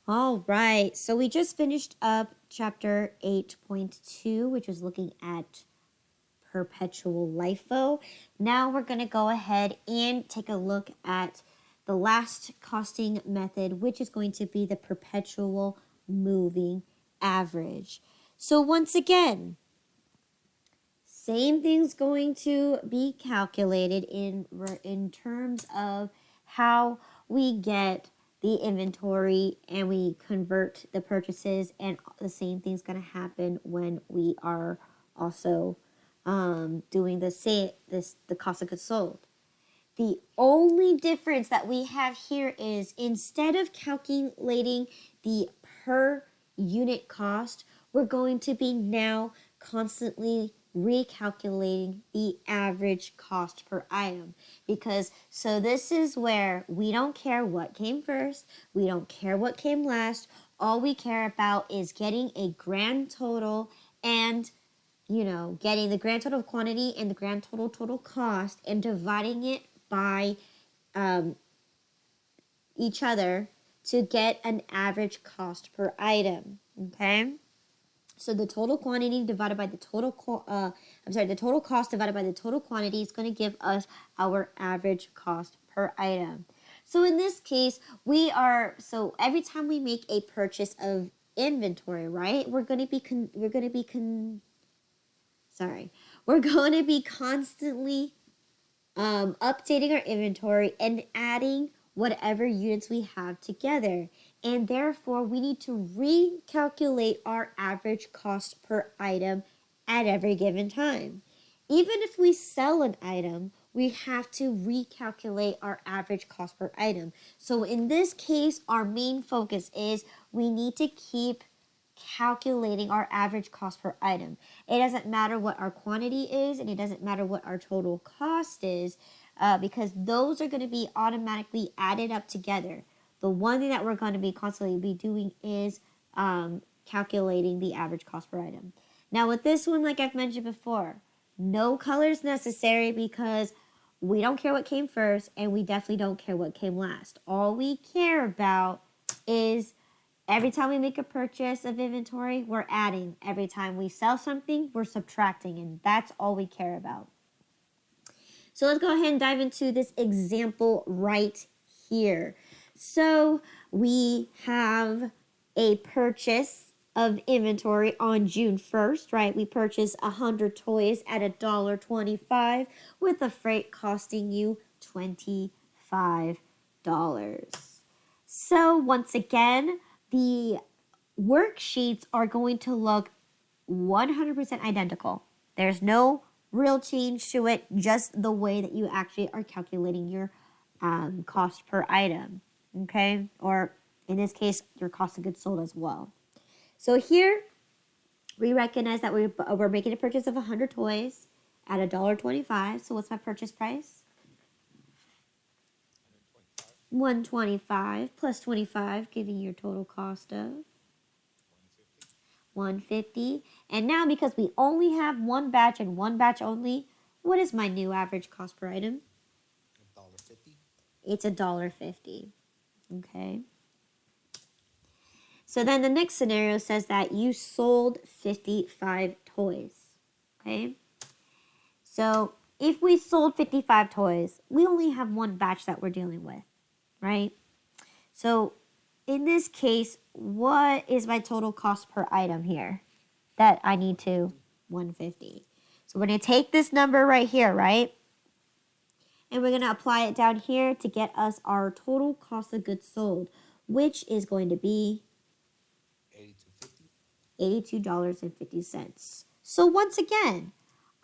All right, so we just finished up chapter 8.2, which was looking at perpetual LIFO. Now we're going to go ahead and take a look at the last costing method, which is going to be the perpetual moving average. So once again, same thing's going to be calculated in terms of how we get the inventory and we convert the purchases, and the same thing's going to happen when we are also doing the cost of goods sold. The only difference that we have here is instead of calculating the per unit cost, we're going to be now constantly recalculating the average cost per item. So this is where we don't care what came first, we don't care what came last, all we care about is getting a grand total and getting the grand total of quantity and the grand total cost and dividing it by each other to get an average cost per item. Okay, so the total quantity divided by the total the total cost divided by the total quantity is going to give us our average cost per item. So in this case, every time we make a purchase of inventory, right? We're going to be constantly updating our inventory and adding whatever units we have together. And therefore, we need to recalculate our average cost per item at every given time. Even if we sell an item, we have to recalculate our average cost per item. So in this case, our main focus is we need to keep calculating our average cost per item. It doesn't matter what our quantity is, and it doesn't matter what our total cost is, because those are going to be automatically added up together. The one thing that we're going to be constantly doing is calculating the average cost per item. Now with this one, like I've mentioned before, no colors necessary because we don't care what came first and we definitely don't care what came last. All we care about is every time we make a purchase of inventory, we're adding. Every time we sell something, we're subtracting, and that's all we care about. So let's go ahead and dive into this example right here. So we have a purchase of inventory on June 1st, right? We purchased 100 toys at $1.25 with the freight costing you $25. So once again, the worksheets are going to look 100% identical. There's no real change to it, just the way that you actually are calculating your cost per item, okay? Or in this case, your cost of goods sold as well. So here, we recognize that we're making a purchase of 100 toys at $1.25. So what's my purchase price? $125 plus 25, giving you your total cost of $150. And now, because we only have one batch and one batch only, what is my new average cost per item? $1.50. It's $1.50. Okay. So then the next scenario says that you sold 55 toys. Okay. So if we sold 55 toys, we only have one batch that we're dealing with, right? So in this case, what is my total cost per item here that I need to? $150. So we're going to take this number right here, right? And we're going to apply it down here to get us our total cost of goods sold, which is going to be $82.50. So once again,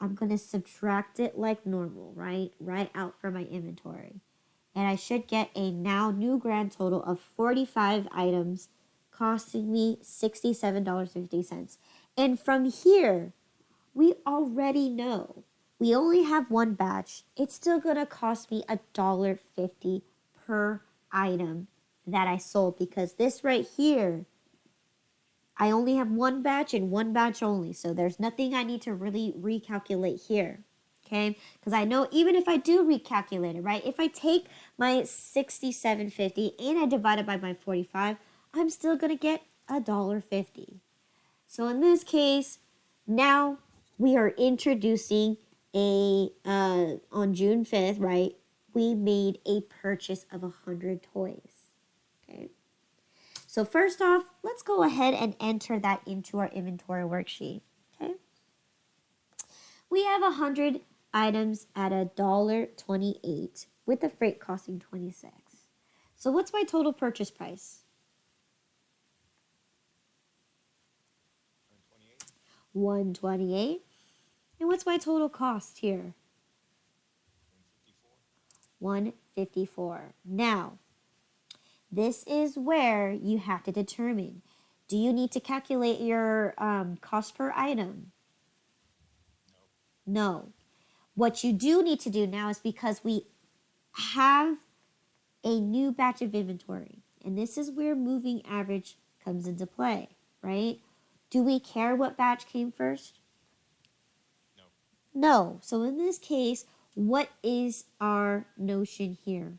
I'm going to subtract it like normal, right out from my inventory. And I should get a now new grand total of 45 items costing me $67.50. And from here, we already know we only have one batch. It's still going to cost me $1.50 per item that I sold, because this right here, I only have one batch and one batch only. So there's nothing I need to really recalculate here. Okay, because I know even if I do recalculate it, right, if I take my $67.50 and I divide it by my 45, I'm still going to get $1.50. So in this case, now we are introducing on June 5th, right? We made a purchase of 100 toys. Okay. So first off, let's go ahead and enter that into our inventory worksheet. Okay. We have 100 items at $1.28 with the freight costing 26. So what's my total purchase price? 128. 128. And what's my total cost here? 154. Now, this is where you have to determine, do you need to calculate your cost per item? No. What you do need to do now is, because we have a new batch of inventory, and this is where moving average comes into play, right? Do we care what batch came first? No. No. So in this case, what is our notion here?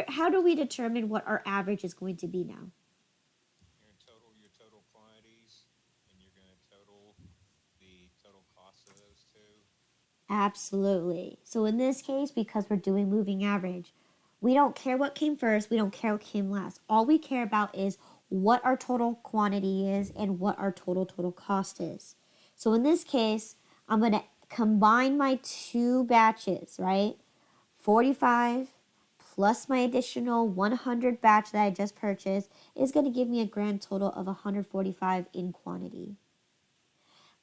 How do we determine what our average is going to be now? Your total quantities, and you're going to total the total cost of those two. Absolutely. So in this case, because we're doing moving average, we don't care what came first, we don't care what came last. All we care about is what our total quantity is and what our total cost is. So in this case, I'm going to combine my two batches, right? 45 plus my additional 100 batch that I just purchased is going to give me a grand total of 145 in quantity.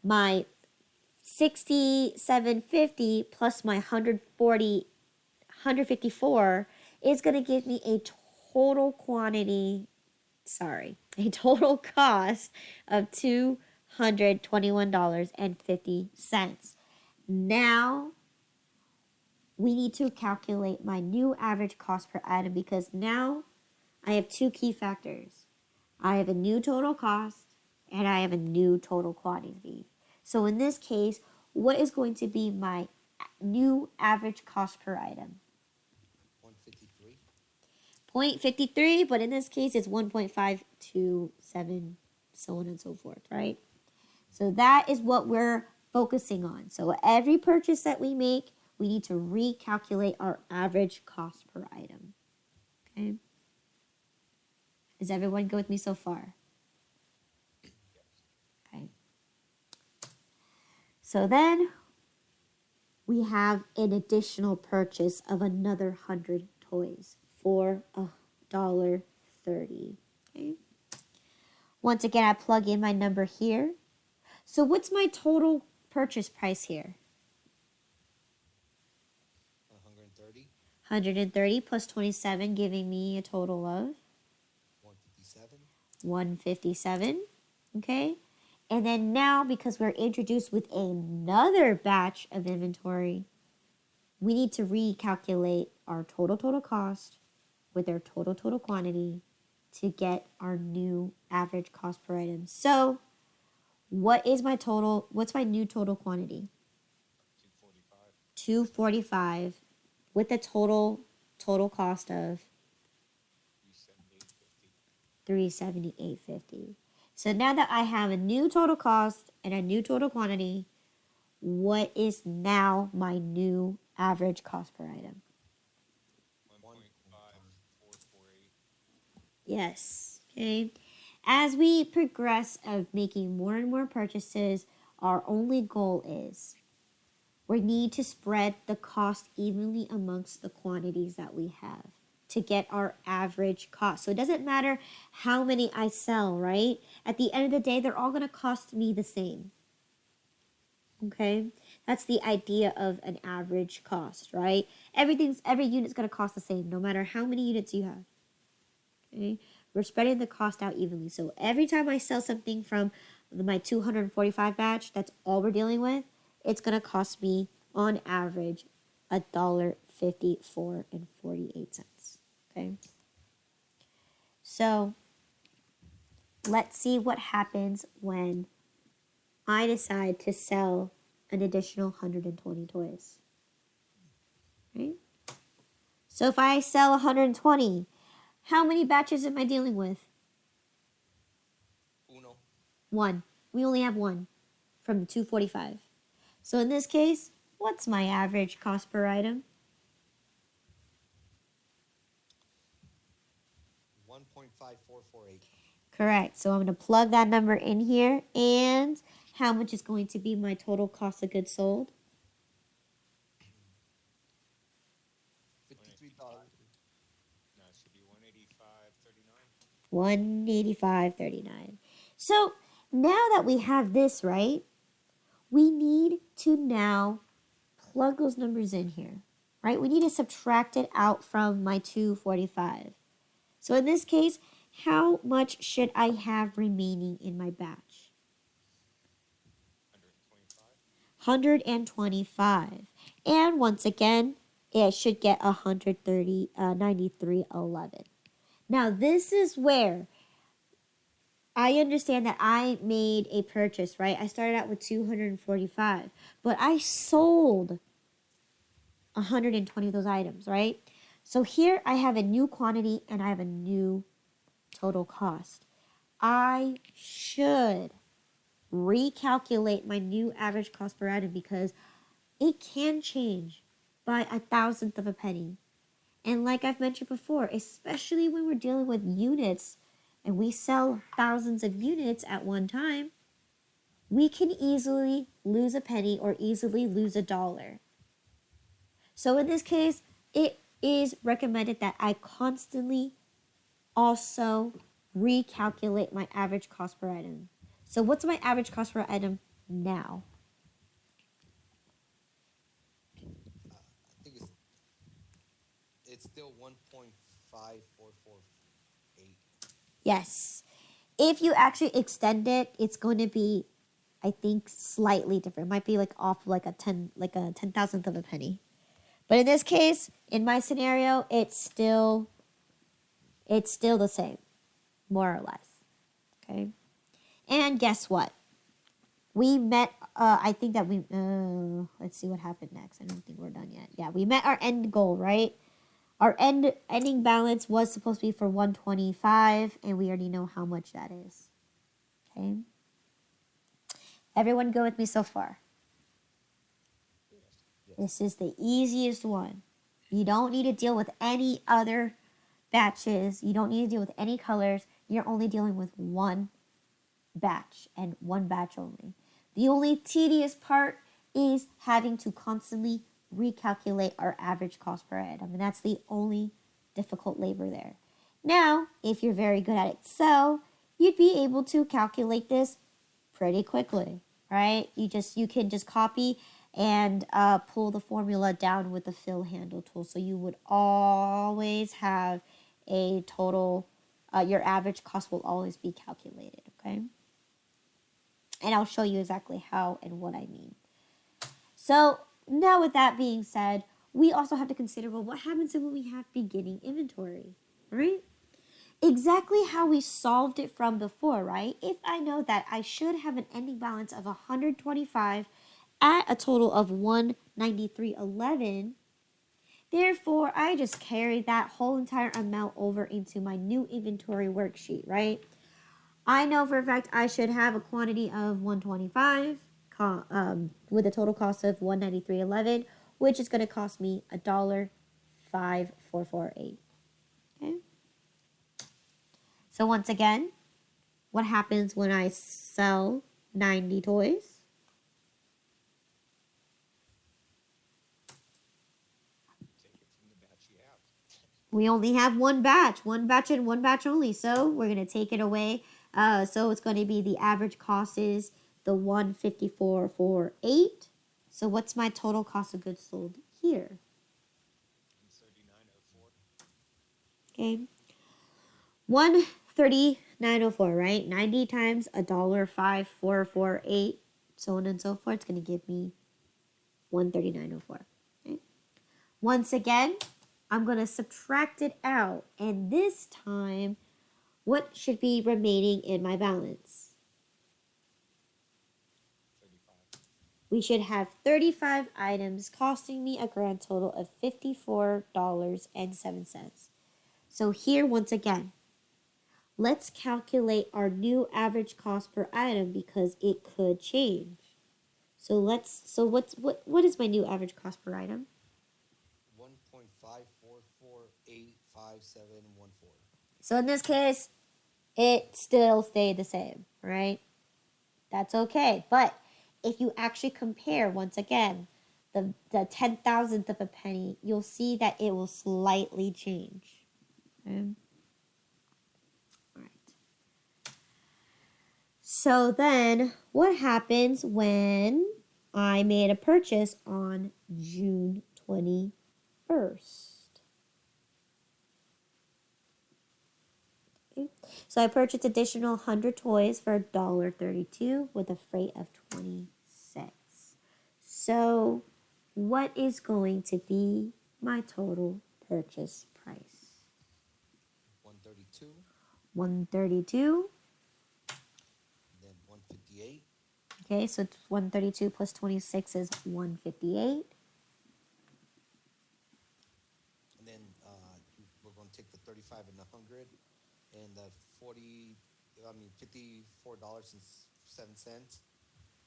My 6750 plus my 154 is going to give me a total cost of $221.50. Now we need to calculate my new average cost per item, because now I have two key factors. I have a new total cost and I have a new total quantity. So in this case, what is going to be my new average cost per item? 153. 0.53, but in this case it's 1.527, so on and so forth, right? So that is what we're focusing on. So every purchase that we make, we need to recalculate our average cost per item. Okay? Is everyone good with me so far? Okay. So then we have an additional purchase of another 100 toys for $1.30. Okay. Once again, I plug in my number here. So what's my total purchase price here? 130. 130 plus 27, giving me a total of 157. 157. Okay. And then now, because we're introduced with another batch of inventory, we need to recalculate our total cost with our total quantity to get our new average cost per item. So what's my new total quantity? 245. 245 with a total cost of 378.50. So now that I have a new total cost and a new total quantity, what is now my new average cost per item? 1.5448. Yes. Okay. As we progress of making more and more purchases, our only goal is we need to spread the cost evenly amongst the quantities that we have to get our average cost. So it doesn't matter how many I sell, right? At the end of the day, they're all going to cost me the same. Okay? That's the idea of an average cost, right? Every unit's going to cost the same no matter how many units you have. Okay? We're spreading the cost out evenly. So every time I sell something from my 245 batch, that's all we're dealing with, it's going to cost me on average $1.54.48. Okay? So let's see what happens when I decide to sell an additional 120 toys. Right? So if I sell 120, how many batches am I dealing with? 1. We only have 1 from the 245. So in this case, what's my average cost per item? 1.5448. Correct. So I'm going to plug that number in here. And how much is going to be my total cost of goods sold? $53. No, it should be 185.39. 185.39. So now that we have this, right, we need to now plug those numbers in here, right? We need to subtract it out from my 245. So in this case, how much should I have remaining in my batch? 125. And once again, it should get 93.11. Now this is where I understand that I made a purchase, right? I started out with 245, but I sold 120 of those items, right? So here I have a new quantity and I have a new total cost. I should recalculate my new average cost per item because it can change by a thousandth of a penny. And like I've mentioned before, especially when we're dealing with units and we sell thousands of units at one time, we can easily lose a penny or easily lose $1. So in this case, it is recommended that I constantly also recalculate my average cost per item. So what's my average cost per item now? I think it's still 1.5448. Yes. If you actually extend it, it's going to be, I think, slightly different. It might be like off like a 10,000th of a penny. But in this case, in my scenario, it's still the same, more or less. Okay. And guess what? We met. I think that we. Let's see what happened next. I don't think we're done yet. Yeah, we met our end goal, right? Our ending balance was supposed to be for 125, and we already know how much that is. Okay. Everyone, go with me so far. Yes. This is the easiest one. You don't need to deal with any other batches. You don't need to deal with any colors. You're only dealing with one batch and one batch only. The only tedious part is having to constantly recalculate our average cost per item, and that's the only difficult labor there. Now, if you're very good at Excel, you'd be able to calculate this pretty quickly, right? You can just copy and pull the formula down with the fill handle tool. So you would always have a total, your average cost will always be calculated, okay? And I'll show you exactly how and what I mean. So now with that being said, we also have to consider, well, what happens when we have beginning inventory, right? Exactly how we solved it from before, right? If I know that I should have an ending balance of 125 at a total of 193.11, therefore I just carry that whole entire amount over into my new inventory worksheet, right? I know for a fact I should have a quantity of 125 with a total cost of 193.11, which is going to cost me $1.5448. Okay. So once again, what happens when I sell 90 toys? Take it from the batch you have. We only have one batch and one batch only. So we're going to take it away. So it's going to be the average cost is the 154.48. So what's my total cost of goods sold here? 139.04. Okay. 139.04, right? 90 times $1.5448, so on and so forth. It's going to give me 139.04. Okay. Once again, I'm going to subtract it out. And this time, what should be remaining in my balance? 35. We should have 35 items costing me a grand total of $54.07. So here, once again, let's calculate our new average cost per item because it could change. So what is my new average cost per item? 1.54485714. So in this case, it still stayed the same, right? That's okay. But if you actually compare once again the 10,000th of a penny, you'll see that it will slightly change. Okay? All right. So then what happens when I made a purchase on June 21st? Okay. So I purchased additional 100 toys for $1.32 with a freight of 26. So what is going to be my total purchase price? 132, 132. then 158, Okay, so 132 plus 26 is 158. and then we're going to take the 35 and the 100, and the $54.07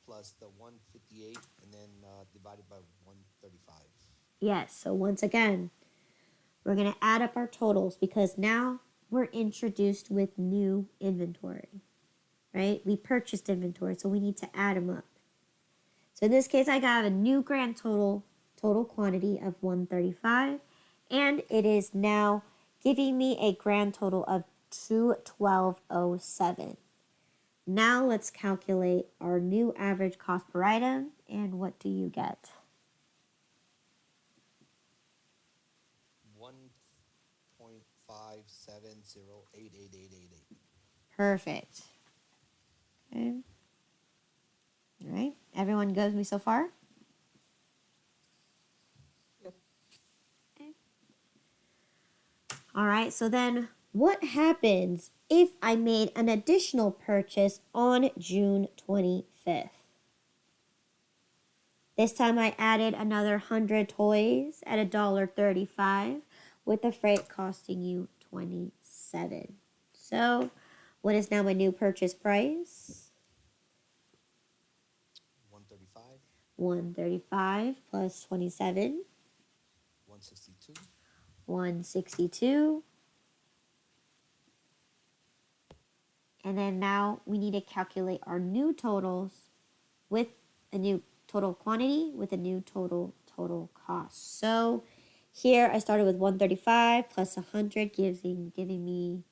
plus the 158, and then divided by 135. Yes, so once again, we're going to add up our totals because now we're introduced with new inventory, right? We purchased inventory, so we need to add them up. So in this case, I got a new grand total quantity of 135, and it is now giving me a grand total of 212.07. Now let's calculate our new average cost per item, and what do you get? 1.57088888. Perfect. Okay. All right. Everyone good with me so far? Yep. Okay. All right. So then what happens if I made an additional purchase on June 25th? This time I added another 100 toys at $1.35 with the freight costing you 27. So, what is now my new purchase price? 135, 135 plus 27, 162, 162. And then now we need to calculate our new totals with a new total quantity with a new total cost. So here I started with 135 plus 100 giving me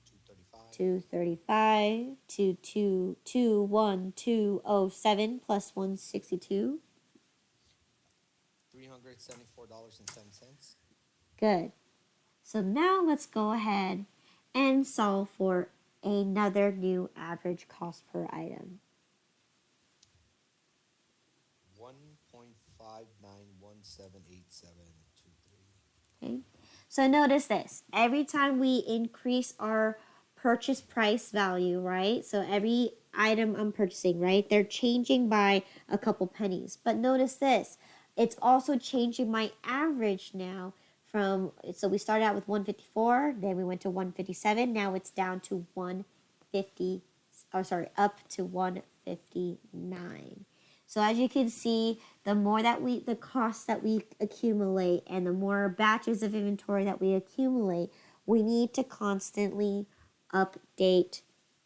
235, 235 to 21207 plus 162. $374.07. Good. So now let's go ahead and solve for another new average cost per item. 1.59178723. Okay. So notice this. Every time we increase our purchase price value, right? So every item I'm purchasing, right? They're changing by a couple pennies. But notice this. It's also changing my average now so we started out with 154, then we went to 157, now it's down to 150, up to 159. So as you can see, the costs that we accumulate and the more batches of inventory that we accumulate, we need to constantly update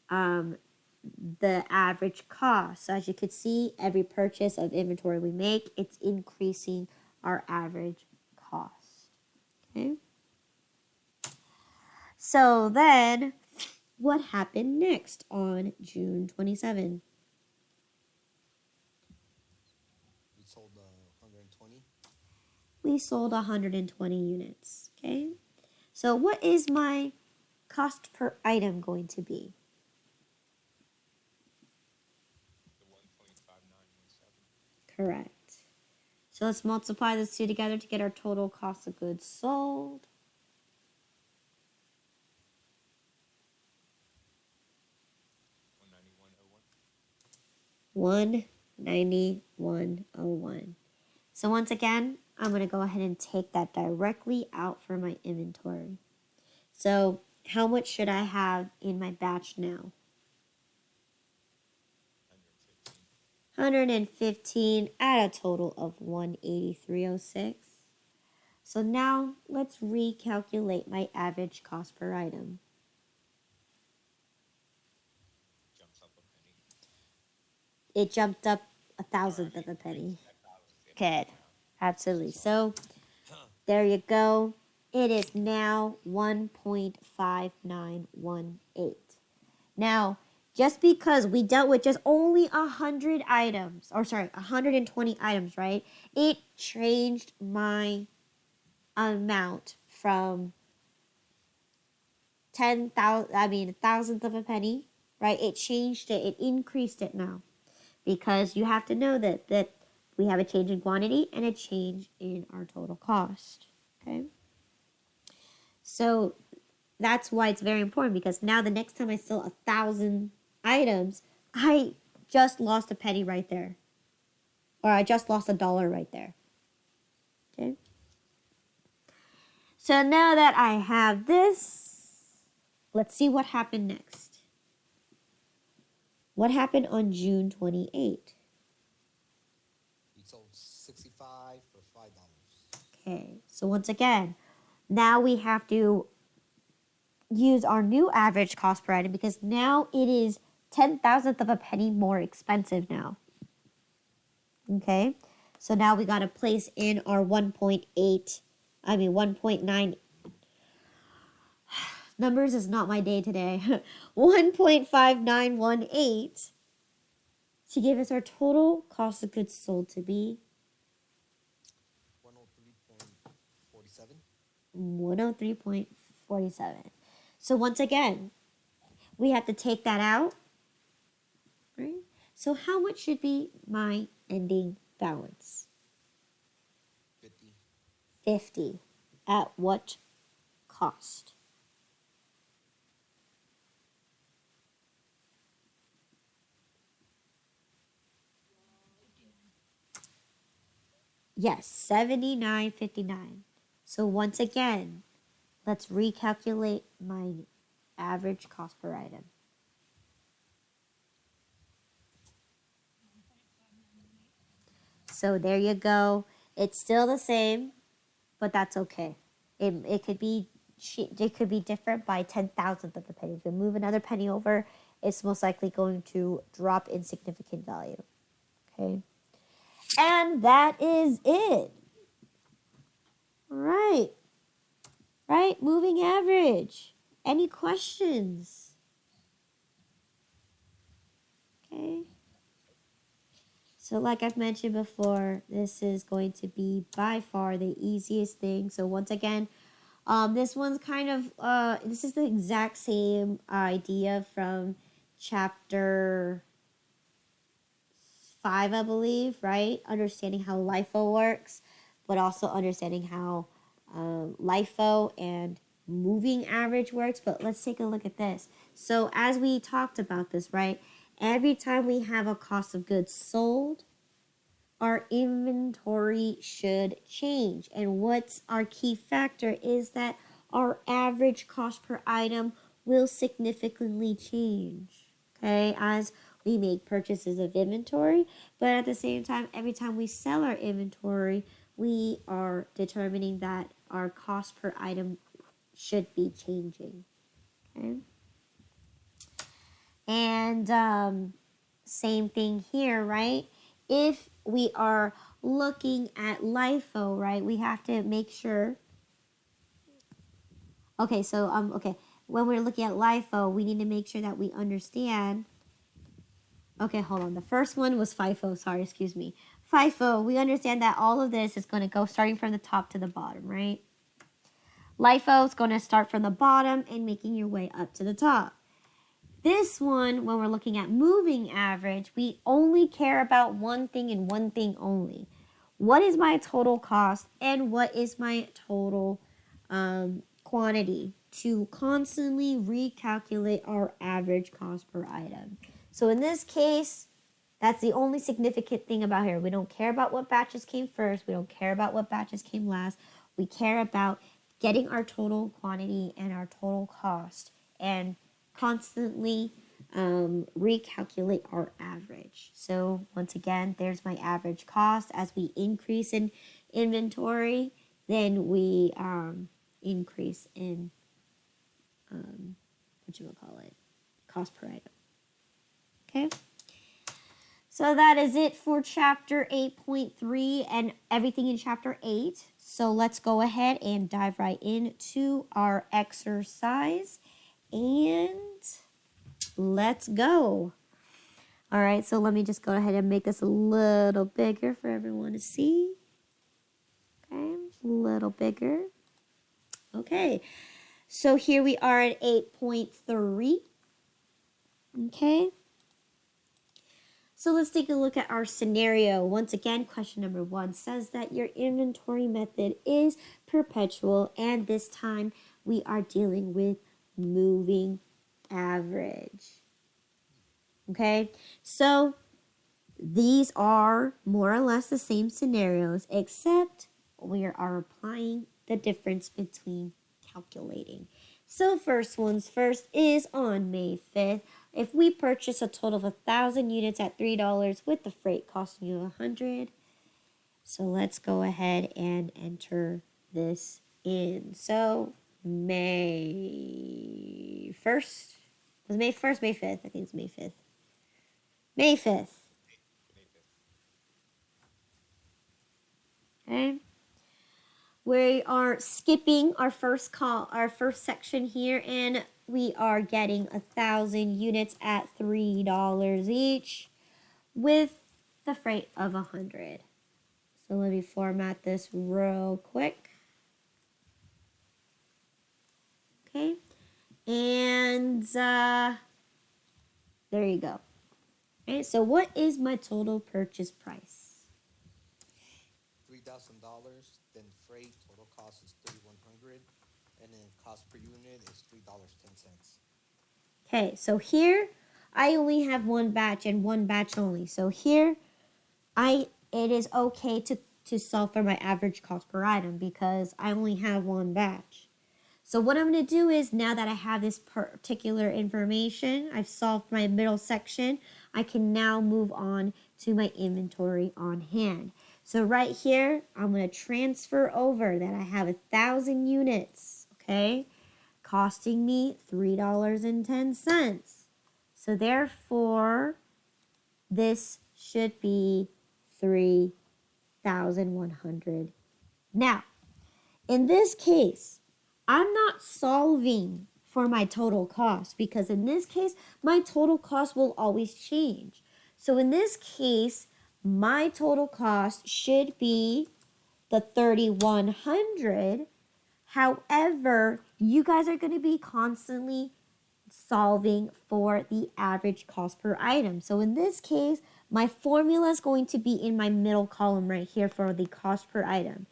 the average cost. So as you can see, every purchase of inventory we make, it's increasing our average cost. Okay. So then, what happened next on June 27? We sold 120. We sold 120 units. Okay. So what is my cost per item going to be? The 1.5917. Correct. So let's multiply those two together to get our total cost of goods sold. 191.01. So once again, I'm going to go ahead and take that directly out for my inventory. So how much should I have in my batch now? 115. 115 at a total of 183.06. So now let's recalculate my average cost per item. Jumps up a penny. It jumped up a thousandth of a penny. Good. Absolutely. So there you go. It is now 1.5918. Now, just because we dealt with just only 100 items, 120 items, right? It changed my amount from a thousandth of a penny, right? It changed it. It increased it now. Because you have to know that we have a change in quantity and a change in our total cost. Okay? So that's why it's very important, because now the next time I sell 1,000 items, I just lost a penny right there. Or I just lost $1 right there. Okay? So now that I have this, let's see what happened next. What happened on June 28th? We sold 65 for $5. Okay, so once again, now we have to use our new average cost per item, because now it is 10,000th of a penny more expensive now. Okay, so now we got to place in our 1.9. Numbers is not my day today. 1.5918 to give us our total cost of goods sold to be 103.47. 103.47. So once again, we have to take that out, right? So how much should be my ending balance? 50. 50. At what cost? Yes, 79.59. So once again, let's recalculate my average cost per item. So there you go. It's still the same, but that's okay. It could be different by 10,000th of a penny. If you move another penny over, it's most likely going to drop in significant value. Okay. And that is it. Right. Right? Moving average. Any questions? Okay. So like I've mentioned before, this is going to be by far the easiest thing. So once again, this one's kind of, this is the exact same idea from chapter 5, I believe, right? Understanding how LIFO works, but also understanding how LIFO and moving average works. But let's take a look at this. So as we talked about this, right? Every time we have a cost of goods sold, our inventory should change. And what's our key factor is that our average cost per item will significantly change, okay, as we make purchases of inventory. But at the same time, every time we sell our inventory, we are determining that our cost per item should be changing, okay? And same thing here, right? If we are looking at LIFO, right, we have to make sure. Okay, so okay, when we're looking at LIFO, we need to make sure that we understand. Okay, hold on. The first one was FIFO. Sorry, excuse me. FIFO, we understand that all of this is going to go starting from the top to the bottom, right? LIFO is going to start from the bottom and making your way up to the top. This one, when we're looking at moving average, we only care about one thing and one thing only. What is my total cost and what is my total quantity, to constantly recalculate our average cost per item. So in this case, that's the only significant thing about here. We don't care about what batches came first. We don't care about what batches came last. We care about getting our total quantity and our total cost and constantly recalculate our average. So once again, there's my average cost. As we increase in inventory, then we increase in cost per item. Okay. So that is it for chapter 8.3 and everything in chapter 8. So let's go ahead and dive right into our exercise and let's go. All right, so let me just go ahead and make this a little bigger for everyone to see. Okay, a little bigger. Okay, so here we are at 8.3. Okay. So let's take a look at our scenario. Once again, question number 1 says that your inventory method is perpetual, and this time we are dealing with moving average. Okay, so these are more or less the same scenarios, except we are applying the difference between calculating. So first one's first is on May 5th. If we purchase a total of 1,000 units at $3 with the freight costing you $100, so let's go ahead and enter this in. So May 1st, was May 1st, May 5th? I think it's May 5th. May 5th. May 5th. Okay. We are skipping our first section here, and we are getting 1,000 units at $3 each with the freight of $100. So let me format this real quick. Okay, and there you go. Okay, so what is my total purchase price? $3,000. Then freight total cost is $3,100, and then cost per unit is $3.10. Okay, so here I only have one batch and one batch only. So here it is okay to solve for my average cost per item because I only have one batch. So what I'm going to do is, now that I have this particular information, I've solved my middle section, I can now move on to my inventory on hand. So right here, I'm going to transfer over that I have 1,000 units, okay, costing me $3.10. So therefore, this should be 3,100. Now, in this case, I'm not solving for my total cost because in this case, my total cost will always change. So in this case, my total cost should be the 3,100. However, you guys are going to be constantly solving for the average cost per item. So in this case, my formula is going to be in my middle column right here for the cost per item.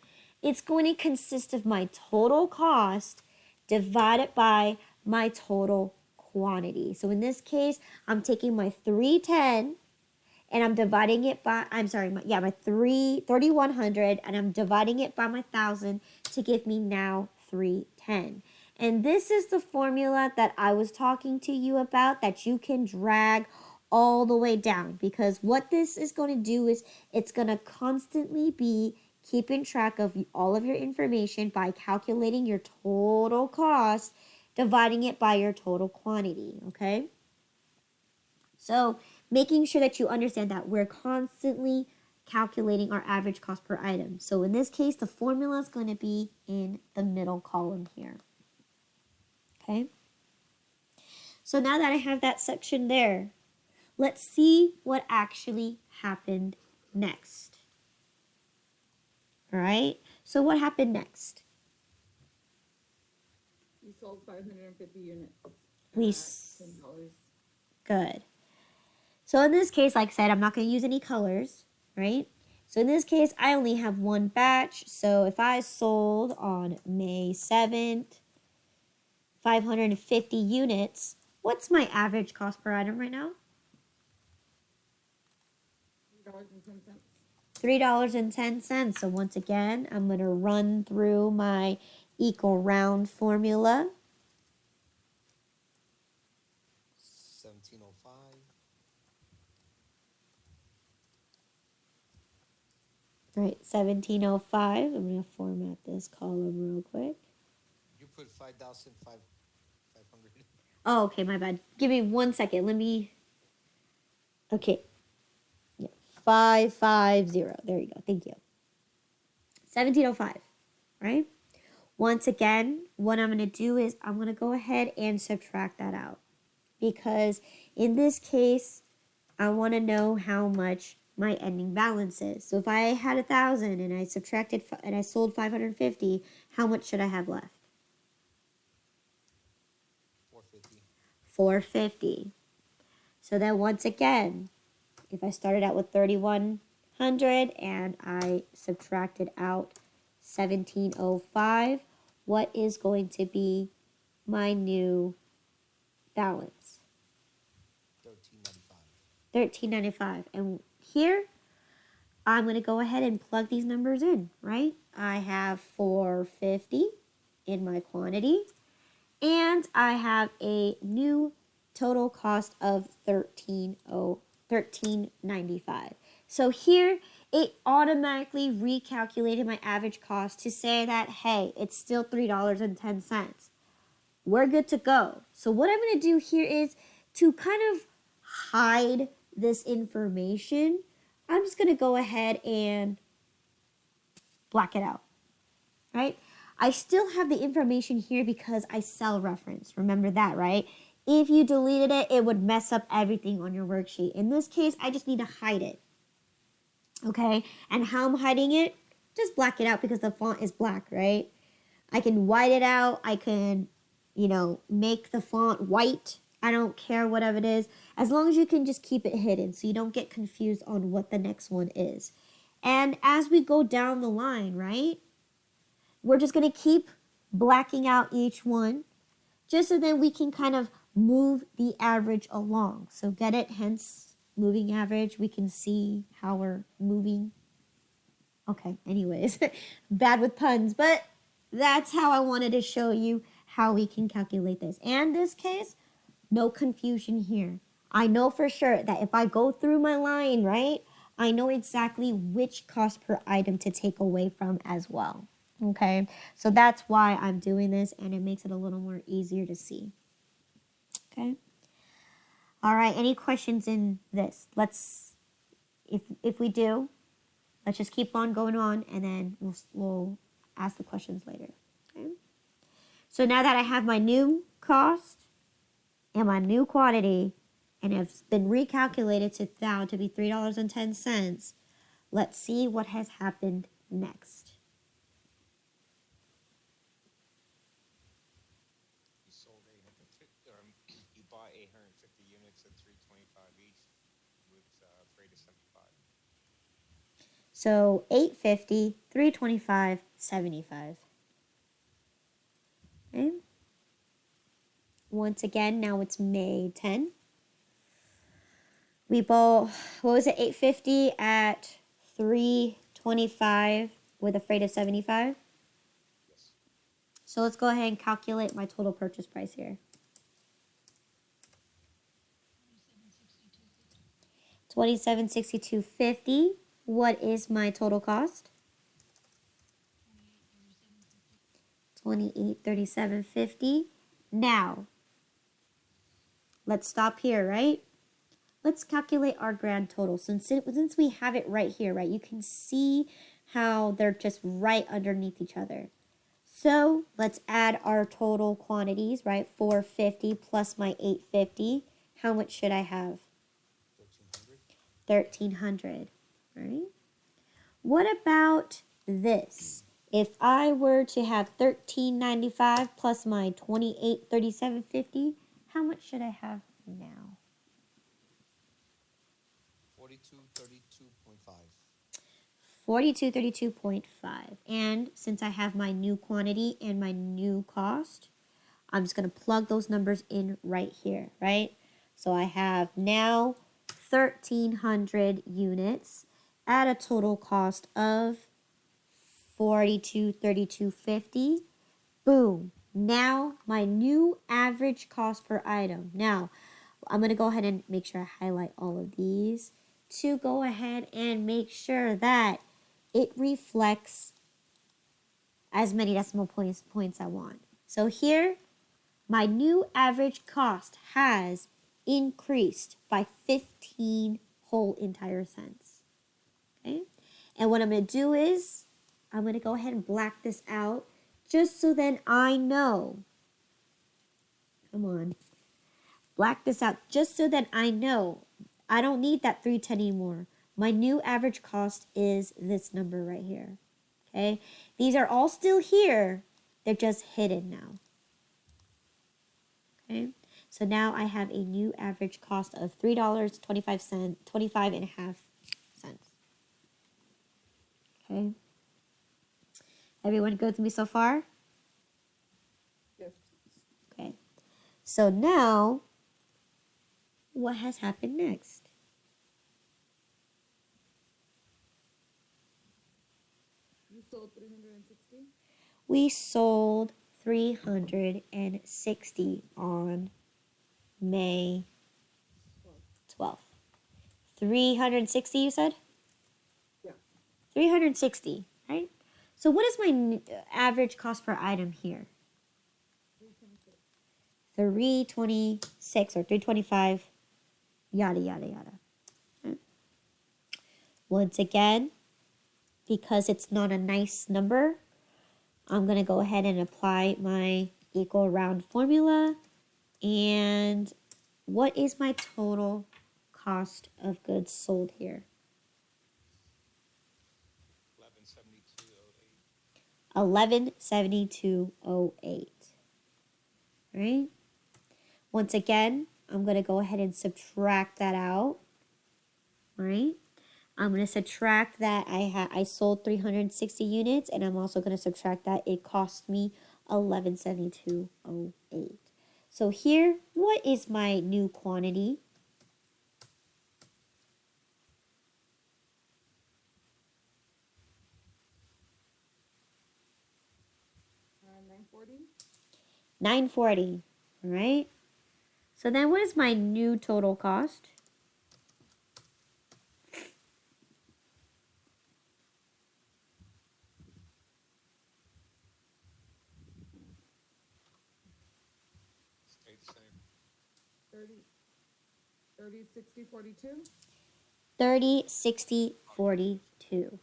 It's going to consist of my total cost divided by my total quantity. So in this case, I'm taking my 310 and I'm dividing it by, my 3,100, and I'm dividing it by my 1,000 to give me now 310. And this is the formula that I was talking to you about that you can drag all the way down, because what this is going to do is it's going to constantly be keeping track of all of your information by calculating your total cost, dividing it by your total quantity, okay? So making sure that you understand that we're constantly calculating our average cost per item. So in this case, the formula is going to be in the middle column here. Okay? So now that I have that section there, let's see what actually happened next. All right? So what happened next? We sold 550 units. We $10. Good. So in this case, like I said, I'm not going to use any colors, right? So in this case, I only have one batch. So if I sold on May 7th, 550 units, what's my average cost per item right now? $3.10. $3.10. So once again, I'm going to run through my equal round formula. 1705. All right, 1705. I'm going to format this column real quick. You put 5,500. Oh, okay, my bad. Give me 1 second. Let me. Okay. Yeah, 550. There you go. Thank you. 1705, right? Once again, what I'm going to do is I'm going to go ahead and subtract that out. Because in this case, I want to know how much my ending balance is. So if I had 1,000 and I subtracted and I sold 550, how much should I have left? 450. 450. So then once again, if I started out with 3,100 and I subtracted out 1705, what is going to be my new balance? 1395. 1395. And here I'm going to go ahead and plug these numbers in, right? I have 450 in my quantity, and I have a new total cost of 1395. So here it automatically recalculated my average cost to say that, hey, it's still $3.10. We're good to go. So what I'm going to do here is to kind of hide this information. I'm just going to go ahead and black it out, right? I still have the information here because I cell reference. Remember that, right? If you deleted it, it would mess up everything on your worksheet. In this case, I just need to hide it, okay? And how I'm hiding it? Just black it out because the font is black, right? I can white it out. I can, make the font white. I don't care whatever it is. As long as you can just keep it hidden so you don't get confused on what the next one is. And as we go down the line, right, we're just going to keep blacking out each one just so then we can kind of move the average along. So get it? Hence, moving average. We can see how we're moving. Okay, anyways, bad with puns, but that's how I wanted to show you how we can calculate this. And this case, no confusion here. I know for sure that if I go through my line, right, I know exactly which cost per item to take away from as well. Okay, so that's why I'm doing this, and it makes it a little more easier to see. Okay. All right, any questions in this? If we do, let's just keep on going on, and then we'll ask the questions later. Okay. So now that I have my new cost and my new quantity, and it's been recalculated to be $3.10, let's see what has happened next. You sold 850, you bought 850 units at 325 each with freight of 75. So 850, 325, 75. Okay. Once again, now it's May 10. We bought, what was it, 850 at 325 with a freight of 75. Yes. So let's go ahead and calculate my total purchase price here. 2762.50. What is my total cost? 2837.50. Now, let's stop here, right? Let's calculate our grand total. Since we have it right here, right? You can see how they're just right underneath each other. So let's add our total quantities, right? 450 plus my 850. How much should I have? 1,300. 1,300, right? What about this? If I were to have 1,395 plus my 2837.50, how much should I have now? 4232.5. 4232.5. And since I have my new quantity and my new cost, I'm just going to plug those numbers in right here, right? So I have now 1,300 units at a total cost of 4232.50. Boom. Now my new average cost per item. Now I'm going to go ahead and make sure I highlight all of these to go ahead and make sure that it reflects as many decimal points I want. So here, my new average cost has increased by 15 whole entire cents. Okay? And what I'm going to do is I'm going to go ahead and black this out just so then I know. Come on. Black this out just so that I know I don't need that 310 anymore. My new average cost is this number right here. Okay? These are all still here. They're just hidden now. Okay? So now I have a new average cost of $3.25, 25 and a half cents. Okay? Everyone good with me so far? Yes. Okay. So now, what has happened next? You sold 360? We sold 360 on May 12th. 360, you said? Yeah. 360, right? So what is my average cost per item here? 326. 326 or 325, yada, yada, yada. Okay. Once again, because it's not a nice number, I'm going to go ahead and apply my equal round formula. And what is my total cost of goods sold here? 1172.08. 1172.08. Right? Once again, I'm going to go ahead and subtract that out. Right? I'm going to subtract that I sold 360 units, and I'm also going to subtract that it cost me 1172.08. So here, what is my new quantity? 940? 940, all right? So then what is my new total cost? Stayed the same. 30, 60, 42? 30, 60, 42,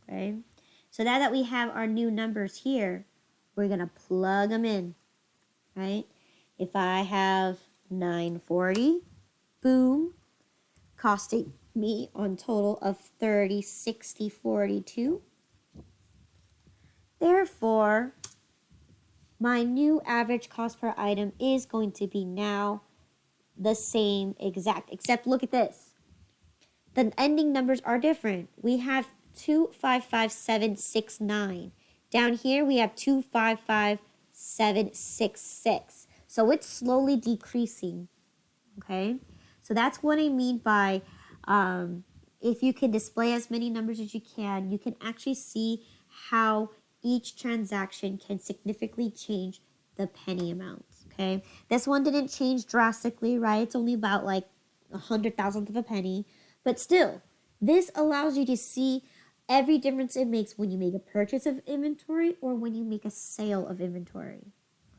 okay? So now that we have our new numbers here, we're going to plug them in, right? If I have 940, boom, costing me on total of 30, 60, 42. Therefore, my new average cost per item is going to be now the same exact, except look at this. The ending numbers are different. We have 255769. Down here we have 255766. So it's slowly decreasing. Okay? So that's what I mean by if you can display as many numbers as you can actually see how each transaction can significantly change the penny amounts. Okay? This one didn't change drastically, right? It's only about like 100,000th of a penny. But still, this allows you to see every difference it makes when you make a purchase of inventory or when you make a sale of inventory,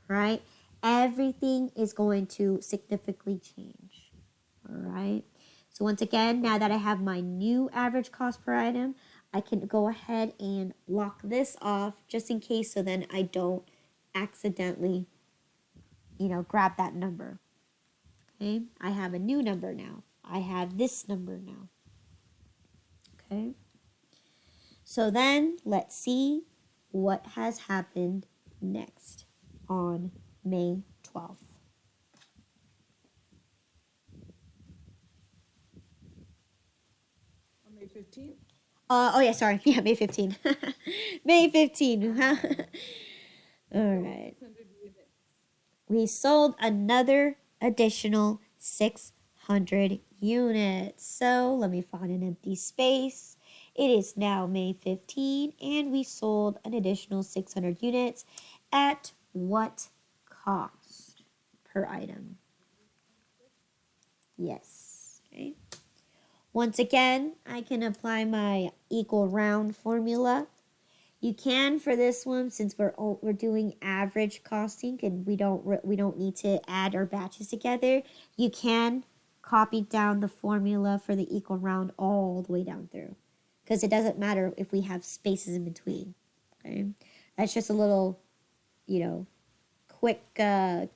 right? Everything is going to significantly change, all right? So once again, now that I have my new average cost per item, I can go ahead and block this off just in case so then I don't accidentally, grab that number. Okay, I have a new number now. I have this number now. Okay. So then let's see what has happened next on May 12th. On May 15th? Yeah, sorry. Yeah, May 15. May 15. Huh? All right. 600 units. We sold another additional 600 units. So let me find an empty space. It is now May 15, and we sold an additional 600 units at what cost per item? Yes. Okay. Once again, I can apply my equal round formula. You can for this one, since we're doing average costing and we don't need to add our batches together. You can copy down the formula for the equal round all the way down through, because it doesn't matter if we have spaces in between. Okay, that's just a little, quick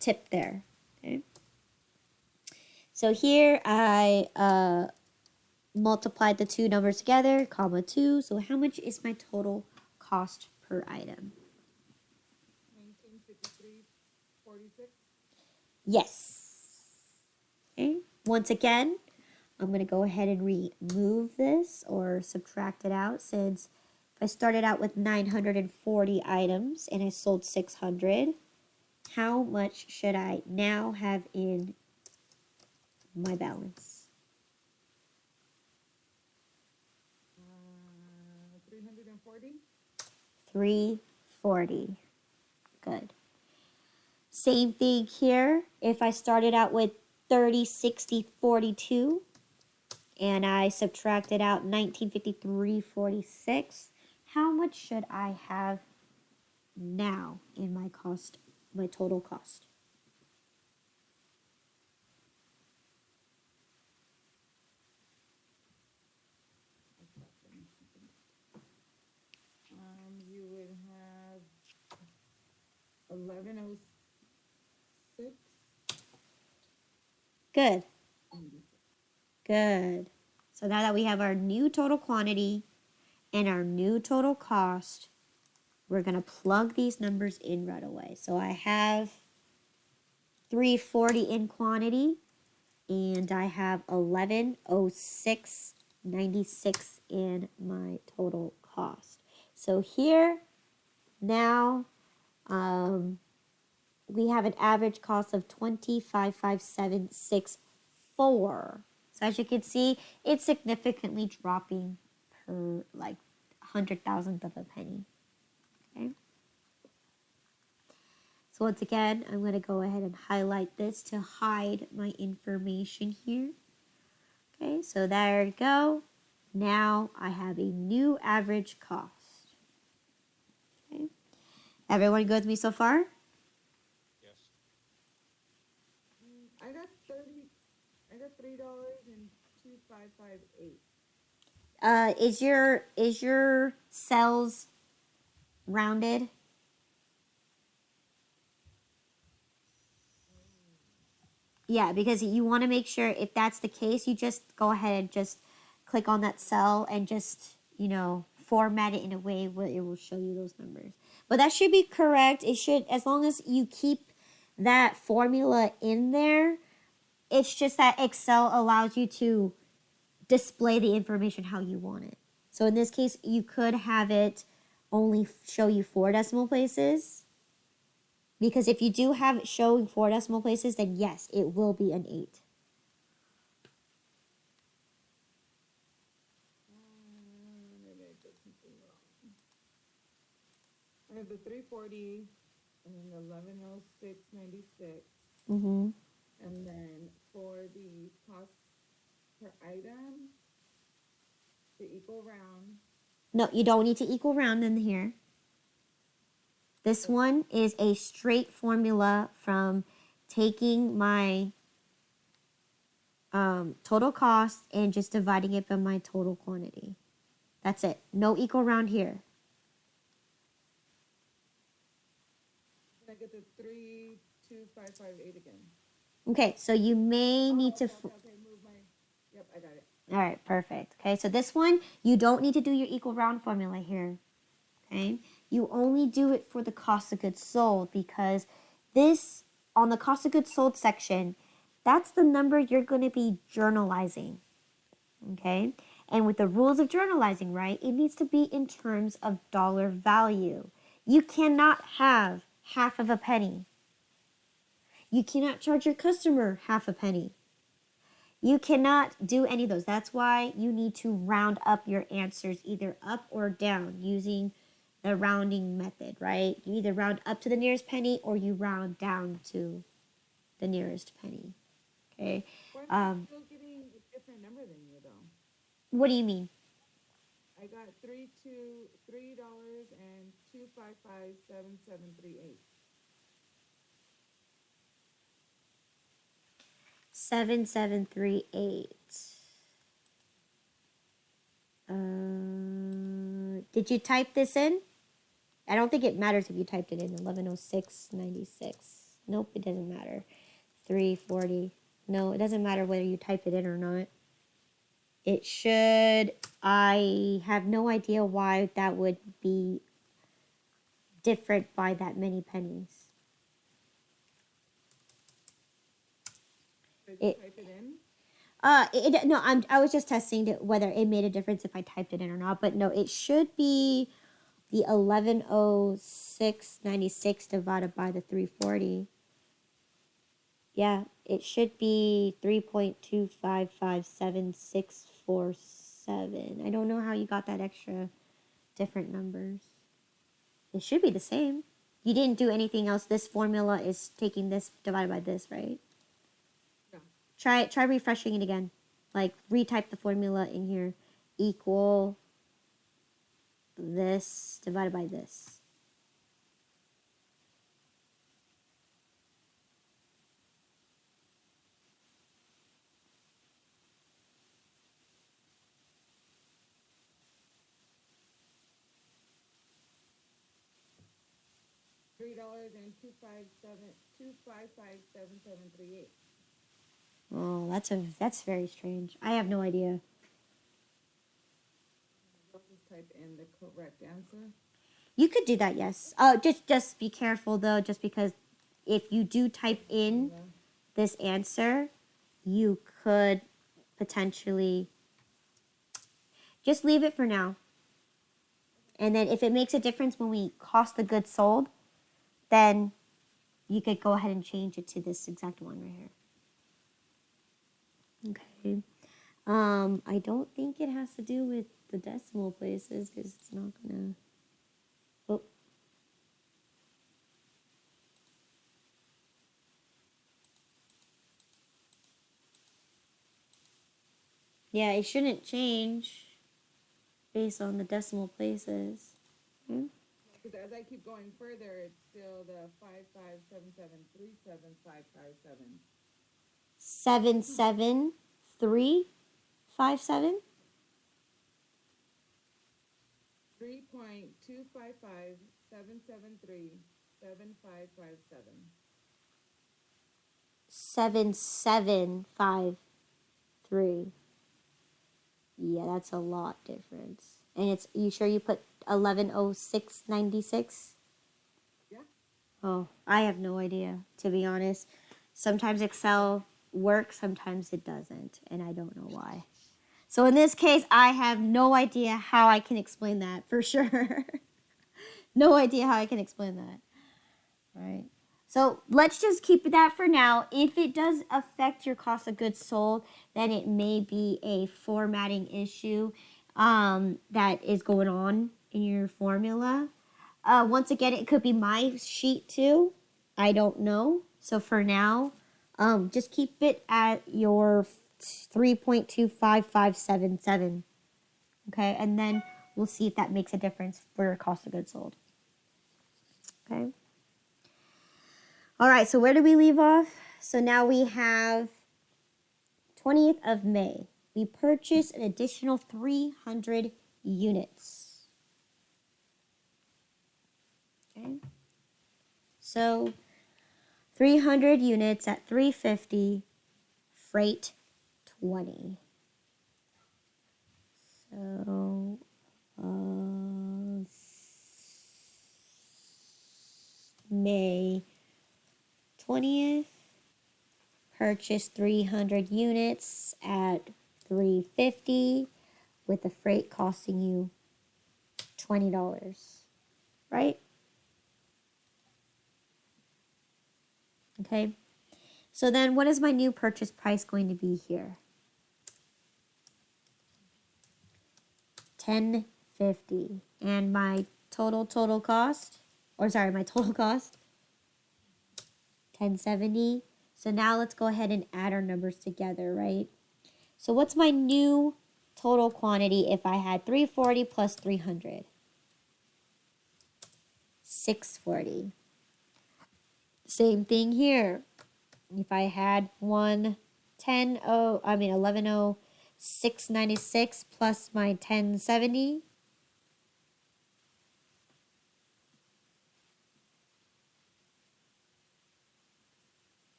tip there. Okay, so here I multiplied the two numbers together, comma 2. So how much is my total cost per item? 1953.46. Yes. Okay. Once again, I'm going to go ahead and remove this or subtract it out, since if I started out with 940 items and I sold 600, how much should I now have in my balance? 340. 340. Good. Same thing here. If I started out with 30, 60, 42 and I subtracted out 1953.46, how much should I have now in my cost, my total cost? You would have 1106. Good. Good. So now that we have our new total quantity and our new total cost, we're going to plug these numbers in right away. So I have 340 in quantity and I have 1106.96 in my total cost. So here now we have an average cost of 25,576.4. So as you can see, it's significantly dropping per like 100,000th of a penny. Okay. So once again, I'm going to go ahead and highlight this to hide my information here. Okay, so there you go. Now I have a new average cost. Okay. Everyone good with me so far? Yes. I got $3.2558. Is your cells rounded? Yeah, because you want to make sure if that's the case, you just go ahead and just click on that cell and just, format it in a way where it will show you those numbers. But that should be correct. It should, as long as you keep that formula in there, it's just that Excel allows you to display the information how you want it. So in this case, you could have it only show you 4 decimal places. Because if you do have it showing 4 decimal places, then yes, it will be an 8. Maybe I did something wrong. I have the 340 and then the 1106.96. Mm-hmm. And then for the cost per item, the equal round. No, you don't need to equal round in here. This one is a straight formula from taking my total cost and just dividing it by my total quantity. That's it. No equal round here. Can I get the 32558 again? Okay, so you may need to... Okay, move my. Yep, I got it. All right, perfect. Okay, so this one, you don't need to do your equal round formula here. Okay, you only do it for the cost of goods sold, because this, on the cost of goods sold section, that's the number you're going to be journalizing. Okay, and with the rules of journalizing, right, it needs to be in terms of dollar value. You cannot have half of a penny. You cannot charge your customer half a penny. You cannot do any of those. That's why you need to round up your answers either up or down using the rounding method, right? You either round up to the nearest penny or you round down to the nearest penny. Okay. But I'm still getting a different number than you though. What do you mean? I got $3 and 255 7738. 7738. Did you type this in? I don't think it matters if you typed it in. 1106.96. Nope, it doesn't matter. 340. No, it doesn't matter whether you type it in or not. It should. I have no idea why that would be different by that many pennies. Did you type it in? No, I was just testing whether it made a difference if I typed it in or not. But no, it should be the 1106.96 divided by the 340. Yeah, it should be 3.2557647. I don't know how you got that extra different numbers. It should be the same. You didn't do anything else. This formula is taking this divided by this, right? No. Try refreshing it again. Like retype the formula in here. Equal this divided by this. $3 and 255 7738. Oh, that's very strange. I have no idea. I'll just type in the correct answer. You could do that, yes. Just be careful though, just because if you do type in this answer, you could potentially just leave it for now. And then if it makes a difference when we cost the goods sold, then you could go ahead and change it to this exact one right here. Okay. I don't think it has to do with the decimal places because it's not gonna. Oh. Yeah, it shouldn't change based on the decimal places. Because as I keep going further, it's still the 557737557. 77357. 3.255 773 7557. 7753. Yeah, that's a lot difference. And it's, you sure you put 1106.96? Yeah. Oh, I have no idea, to be honest. Sometimes Excel works, sometimes it doesn't, and I don't know why. So in this case, I have no idea how I can explain that for sure. No idea how I can explain that. All right. So let's just keep that for now. If it does affect your cost of goods sold, then it may be a formatting issue that is going on in your formula. Once again, it could be my sheet too. I don't know. So for now, just keep it at your 3.25577. Okay, and then we'll see if that makes a difference for your cost of goods sold. Okay. All right, so where do we leave off? So now we have 20th of May. We purchased an additional 300 units. Okay. So 300 units at $350, freight 20. So May 20th, purchased 300 units at $350 with the freight costing you $20, right? Okay. So then what is my new purchase price going to be here? $10.50. And my total cost, or sorry, my total cost, 1070. So now let's go ahead and add our numbers together, right? So what's my new total quantity if I had 340 plus 300? 640. Same thing here. If I had 110696 plus my 1070,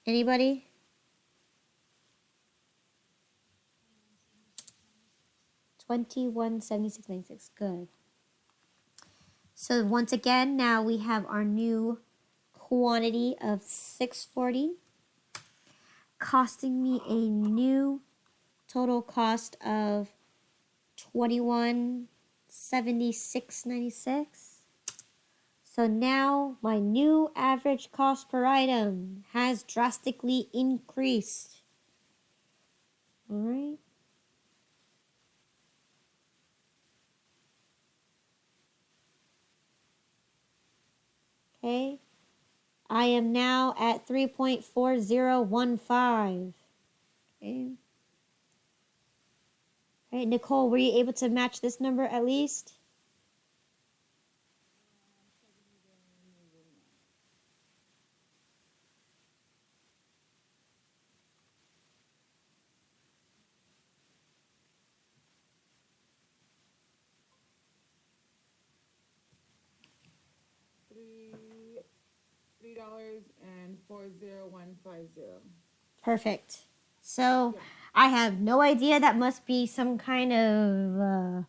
anybody? 2176.96. Good. So once again, now we have our new quantity of 640, costing me a new total cost of 2176.96. So now my new average cost per item has drastically increased. All right. Okay. I am now at 3.4015. Okay. All right, Nicole, were you able to match this number at least? $3.40150. Perfect. So Yeah. I have no idea. That must be some kind of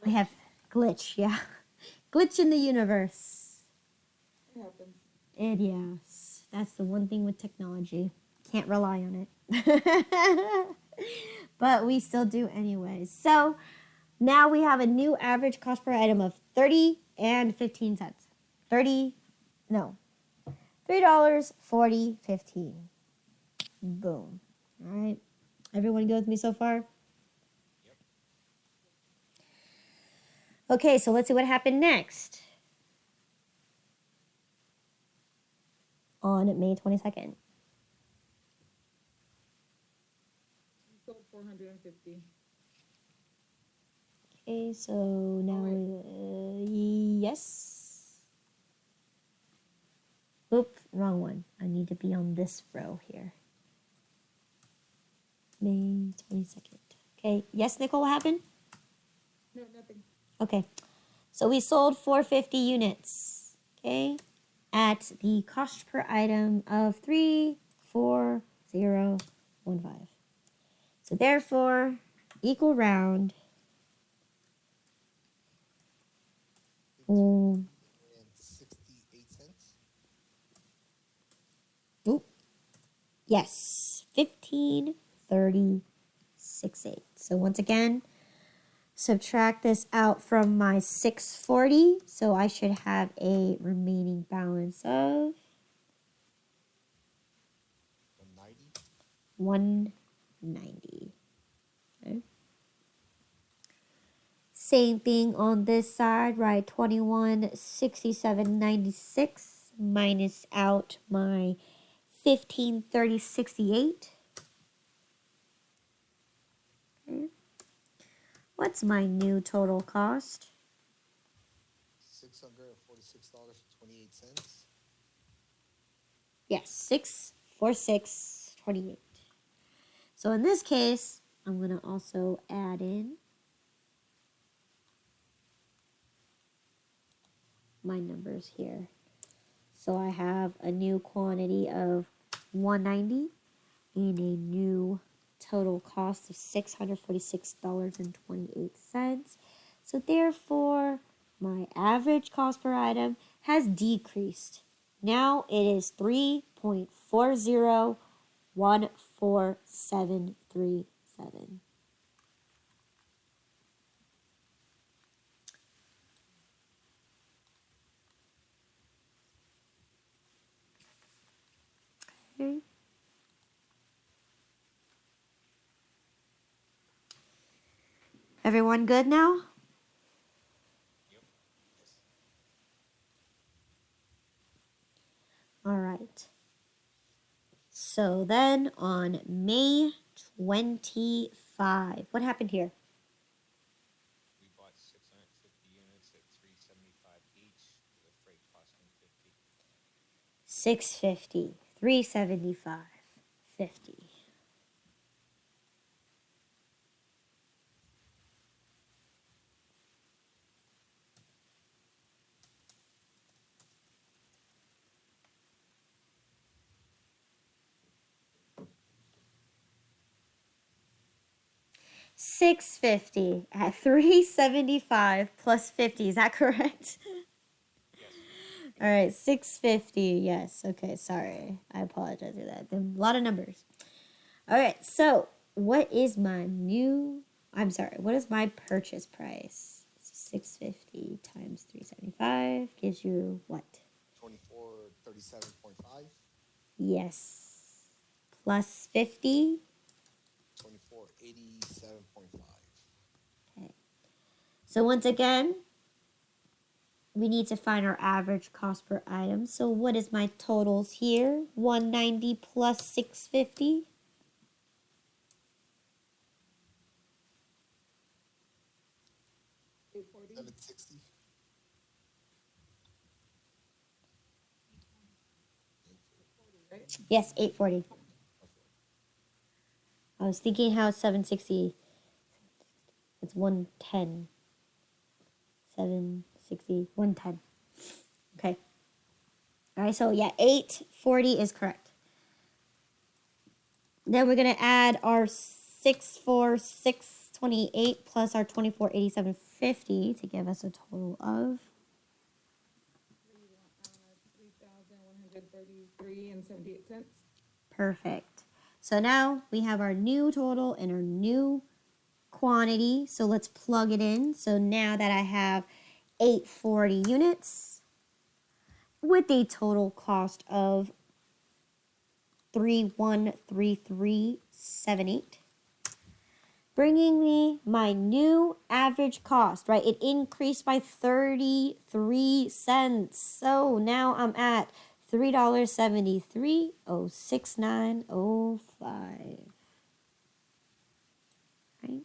I have glitch. Yeah, glitch in the universe. It happens. And yes, that's the one thing with technology. Can't rely on it. But we still do anyways. So now we have a new average cost per item of 30 and 15 cents. 30, no, $3.40.15. Boom. All right. Everyone go with me so far? Yep. Okay, so let's see what happened next on May 22nd. You sold 450. Okay, so now, yes. Oop, wrong one. I need to be on this row here. May 22nd. Okay, yes, Nicole, what happened? No, nothing. Okay, so we sold 450 units, okay, at the cost per item of 34015. So therefore, equal round. $15.68. Oop. Yes, 15.30.68. So once again, subtract this out from my 640. So I should have a remaining balance of 190. 190. Okay. Same thing on this side, right? 2167.96 minus out my 15.30.68. Okay. What's my new total cost? $646.28. Yes, 646.28. So in this case, I'm going to also add in my numbers here. So I have a new quantity of 190 and a new total cost of $646.28. So therefore, my average cost per item has decreased. Now it is 3.4014.737. Okay. Everyone good now? Yep. Yes. All right. So then on May 25, what happened here? We bought 650 units at 375 each, with a freight costing 50. 650, 375, 50. $650 at $375 plus 50. Is that correct? Yes. All right, $650. Yes. Okay, sorry. I apologize for that. A lot of numbers. All right, so what is my what is my purchase price? $650 times 375 gives you what? 2437.5. Yes. Plus 50. 2487.5. Okay. So once again, we need to find our average cost per item. So what is my totals here? 190 plus 650. 840. 760. Right? Yes, 840. I was thinking how 760. It's 110. 760, 110. Okay. All right, so yeah, 840 is correct. Then we're going to add our 64628 plus our 2487.50 to give us a total of 3,133 and 78 cents. perfect. So now we have our new total and our new quantity. So let's plug it in. So now that I have 840 units with a total cost of 313378, bringing me my new average cost, right? It increased by 33 cents. So now I'm at $3.73. 06905. Right?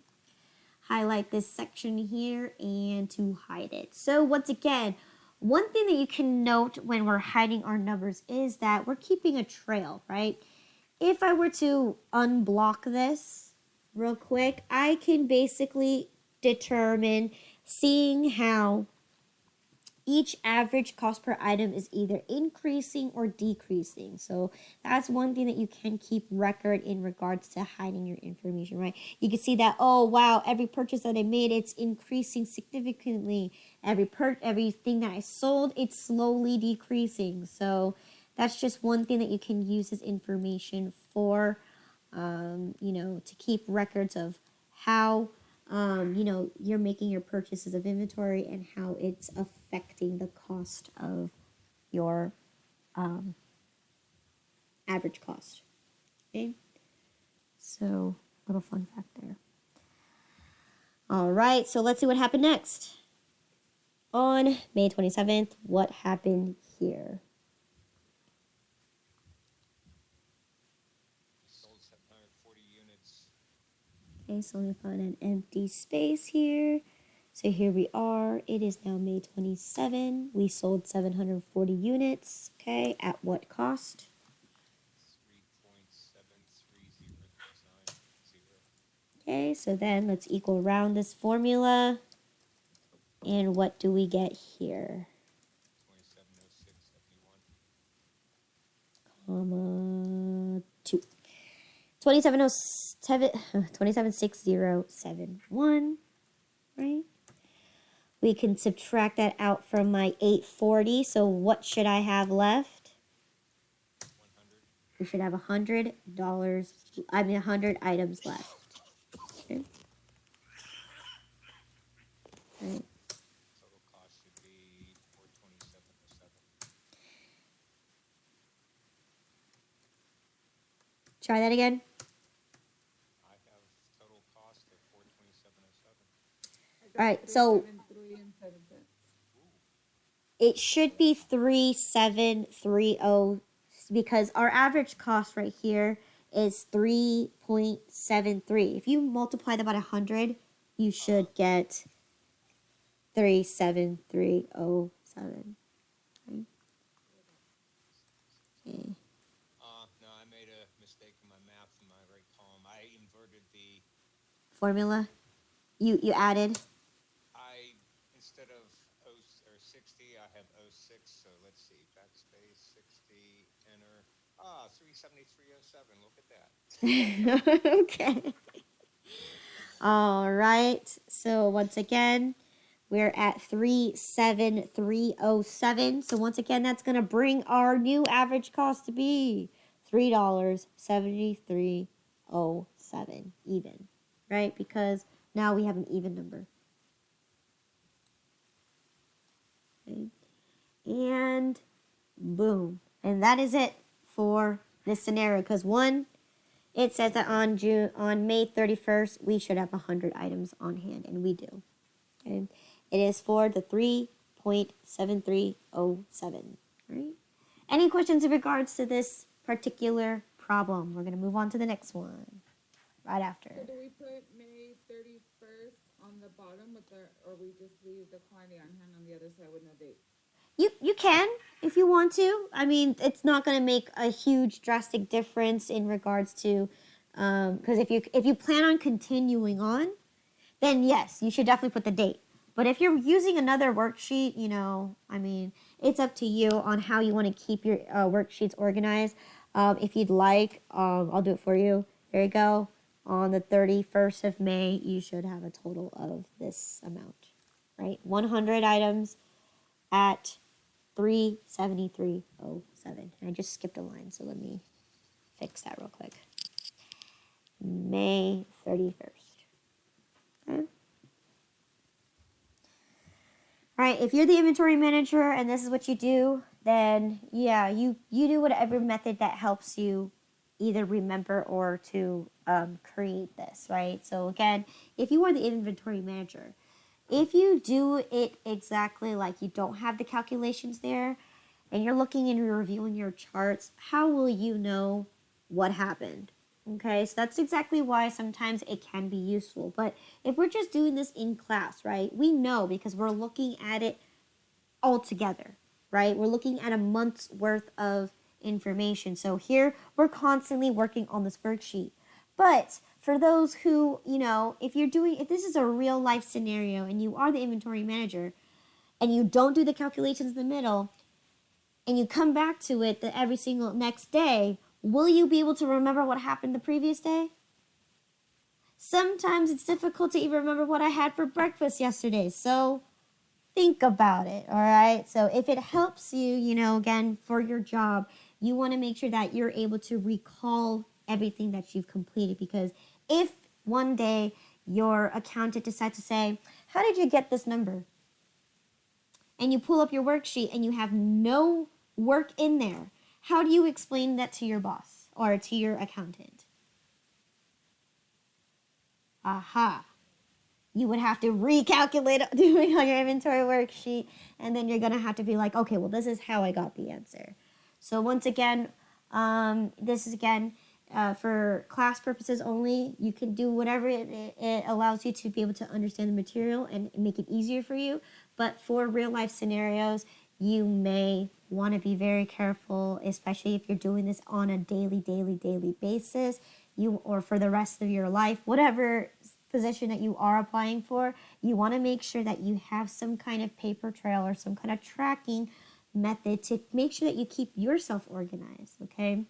Highlight this section here and to hide it. So once again, one thing that you can note when we're hiding our numbers is that we're keeping a trail, right? If I were to unblock this real quick, I can basically determine seeing how each average cost per item is either increasing or decreasing. So that's one thing that you can keep record in regards to hiding your information, right? You can see that, oh wow, every purchase that I made, it's increasing significantly. Everything that I sold, it's slowly decreasing. So that's just one thing that you can use as information for, to keep records of how you're making your purchases of inventory and how it's affecting the cost of your average cost. Okay, so little fun fact there. All right, so let's see what happened next. On May 27th, what happened here? We sold 740 units. Okay, so let me find an empty space here. So here we are. It is now May 27. We sold 740 units. Okay, at what cost? 3.730690. Okay, so then let's equal round this formula. And what do we get here? 270671. Comma 2. 2707 276071, right? We can subtract that out from my 840. So what should I have left? 100. We should have $100. 100 items left. Okay. Right. Total cost should be 42707. Try that again. I have total cost of 42707. right, so 373.07. it should be 3730 because our average cost right here is 3.73. If you multiply that by 100, you should get 37307. Right? Okay. No, I made a mistake in my math in my right column. I inverted the. Formula you added. I instead of or 60, I have 06. So let's see, backspace 60, enter. 37307. Look at that. Okay. All right. So once again, we're at 37307. So once again, that's going to bring our new average cost to be $3.7307 even, right? Because now we have an even number. Okay. And boom. And that is it for this scenario because one, it says that on May 31st, we should have 100 items on hand, and we do. Okay? It is for the 3.7307. Right? Any questions in regards to this particular problem? We're going to move on to the next one right after. So do we put May 31st on the bottom or we just leave the quantity on hand on the other side with no date? You can if you want to. I mean, it's not going to make a huge drastic difference in regards to because if you plan on continuing on, then yes, you should definitely put the date. But if you're using another worksheet, I mean, it's up to you on how you want to keep your worksheets organized. If you'd like, I'll do it for you. There you go. On the 31st of May, you should have a total of this amount, right? 100 items at 37307. And I just skipped a line, so let me fix that real quick. May 31st. Okay. All right, if you're the inventory manager and this is what you do, then yeah, you do whatever method that helps you either remember or to create this, right? So again, if you are the inventory manager, if you do it exactly like you don't have the calculations there and you're looking and you're reviewing your charts, how will you know what happened? Okay, so that's exactly why sometimes it can be useful. But if we're just doing this in class, right, we know because we're looking at it all together, right? We're looking at a month's worth of information. So here we're constantly working on this worksheet. But for those who, if this is a real life scenario and you are the inventory manager and you don't do the calculations in the middle and you come back to it every single next day, will you be able to remember what happened the previous day? Sometimes it's difficult to even remember what I had for breakfast yesterday. So think about it, all right? So if it helps you, again, for your job, you want to make sure that you're able to recall everything that you've completed because if one day your accountant decides to say, how did you get this number? And you pull up your worksheet and you have no work in there, how do you explain that to your boss or to your accountant? Aha. You would have to recalculate doing on your inventory worksheet, and then you're going to have to be like, okay, well, this is how I got the answer. So once again, this is again for class purposes only. You can do whatever it allows you to be able to understand the material and make it easier for you. But for real life scenarios, you may want to be very careful, especially if you're doing this on a daily basis, or for the rest of your life, whatever position that you are applying for, you want to make sure that you have some kind of paper trail or some kind of tracking method to make sure that you keep yourself organized, okay?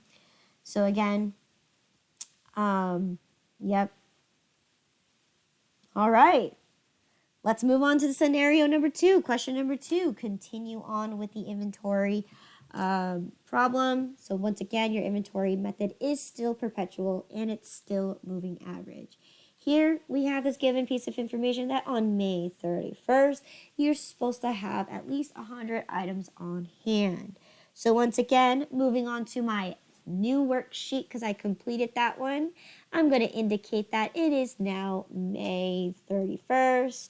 So again, yep. All right. Let's move on to the scenario number 2. Question number 2. Continue on with the inventory problem. So once again, your inventory method is still perpetual and it's still moving average. Here we have this given piece of information that on May 31st, you're supposed to have at least 100 items on hand. So once again, moving on to my new worksheet because I completed that one, I'm going to indicate that it is now May 31st.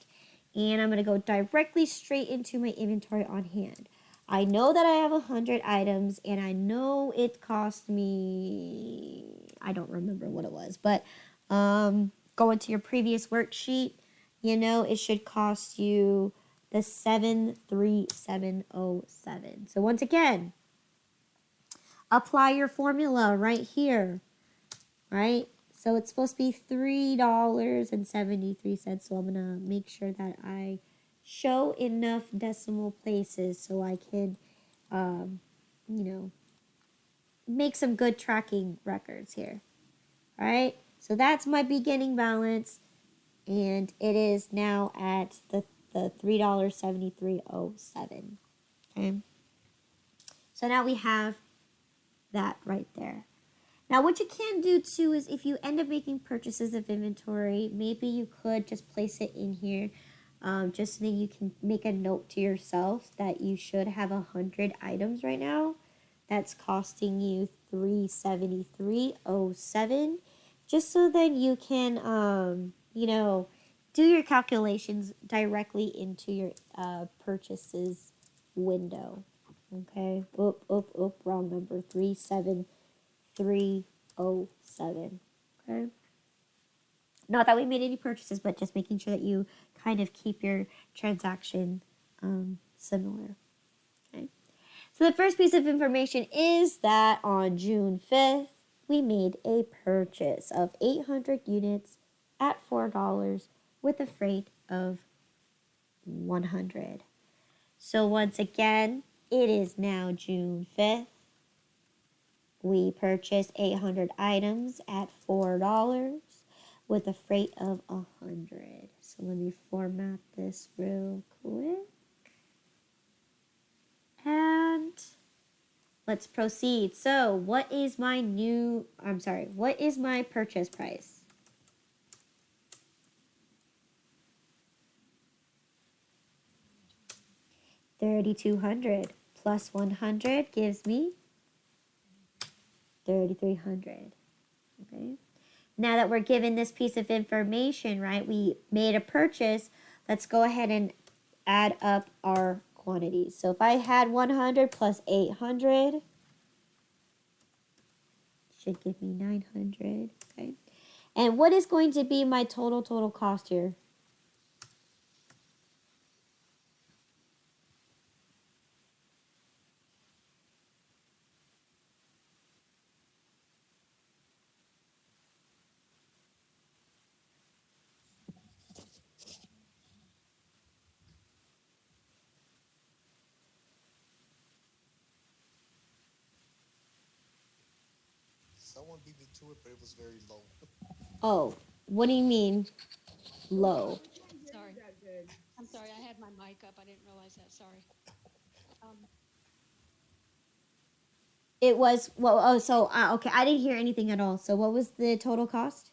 and I'm going to go directly straight into my inventory on hand. I know that I have 100 items, and I know it cost me, I don't remember what it was, but go into your previous worksheet, you know, it should cost you the 73707. So once again, apply your formula right here, right? So it's supposed to be $3.73. So I'm going to make sure that I show enough decimal places so I can, you know, make some good tracking records here. All right. So that's my beginning balance. And it is now at the $3.7307. Okay. So now we have that right there. Now, what you can do too is if you end up making purchases of inventory, maybe you could just place it in here, just so that you can make a note to yourself that you should have 100 items right now. That's costing you $373.07, just so that you can, you know, do your calculations directly into your purchases window. Okay, wrong number, 37307. Okay. Not that we made any purchases, but just making sure that you kind of keep your transaction similar. Okay. So the first piece of information is that on June 5th, we made a purchase of 800 units at $4 with a freight of 100. So once again, it is now June 5th. We purchased 800 items at $4 with a freight of 100. So let me format this real quick. And let's proceed. So what is my purchase price? $3,200 plus 100 gives me $3,300. Okay. Now that we're given this piece of information, right, we made a purchase, let's go ahead and add up our quantities. So if I had 100 plus 800, should give me 900, okay? And what is going to be my total cost here? Someone beat me to it, but it was very low. Oh, what do you mean Well, low? we can't hear you Sorry. that good. I'm sorry. I had my mic up. I didn't realize that. Sorry. Um, It was, well, oh, so, okay, I didn't hear anything at all. So what was the total cost?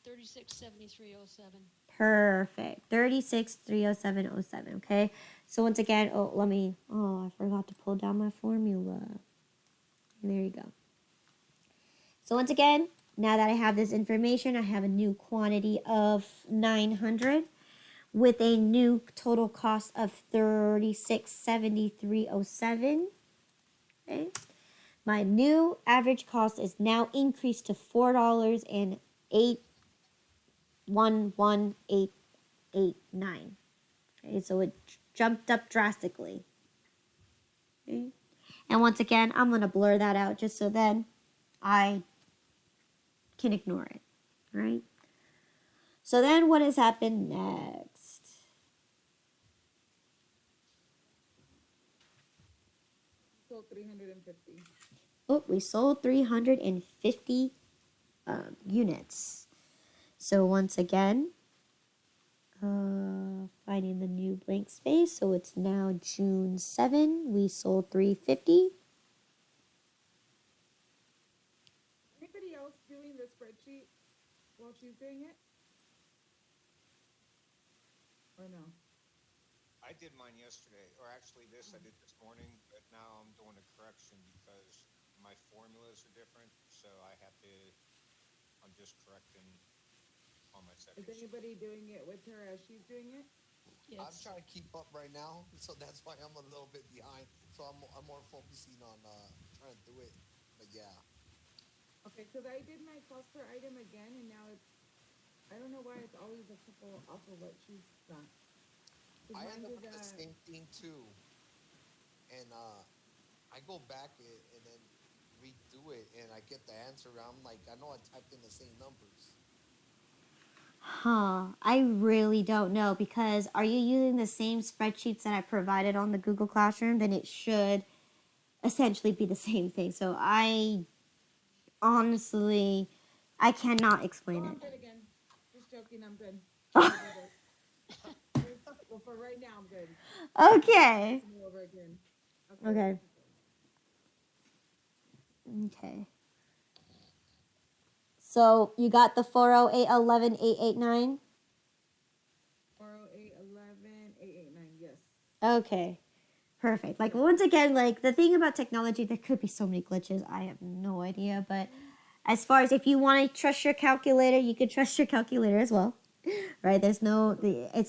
367307. Perfect. 36,307.07. Okay. So once again, I forgot to pull down my formula. There you go. So once again, now that I have this information, I have a new quantity of 900 with a new total cost of 3673.07. Okay. My new average cost is now increased to $4.811889. Okay, so it jumped up drastically. Okay. And once again, I'm going to blur that out just so then I can ignore it. Right? So then what has happened next? So 350. Oh, we sold 350 units. So once again, finding the new blank space. So it's now June 7. We sold 350. Anybody else doing the spreadsheet while she's doing it? Or no? I did mine yesterday, or actually this I did this morning, but now I'm doing a correction because my formulas are different, so I'm just correcting on my Is second sheet. anybody doing it with her as she's doing it? I'm Yes. trying to keep up right now, so that's why I'm a little bit behind. So I'm more focusing on trying to do it. But yeah, Okay, because I did my cost per item again, and now it's, I don't know why it's always a couple off of what she's got. Because I end mine up is with the at same thing too, and I go back and then redo it, and I get the answer. I'm like, I know I typed in the same numbers. Huh. I really don't know because are you using the same spreadsheets that I provided on the Google Classroom? Then it should essentially be the same thing. So I honestly, I cannot oh, explain I'm it. good again. Just joking, I'm good. I'll do that. Well, for right now, I'm good. Unless it Okay. asks me over again. Okay, let's Okay. keep going. Okay. So you got the 408 11 889. 408 11 889. Yes. Okay. Perfect. Like Yes. once again, like the thing about technology, there could be so many glitches. I have no idea, but as far as if you want to trust your calculator, you can trust your calculator as well, right? It's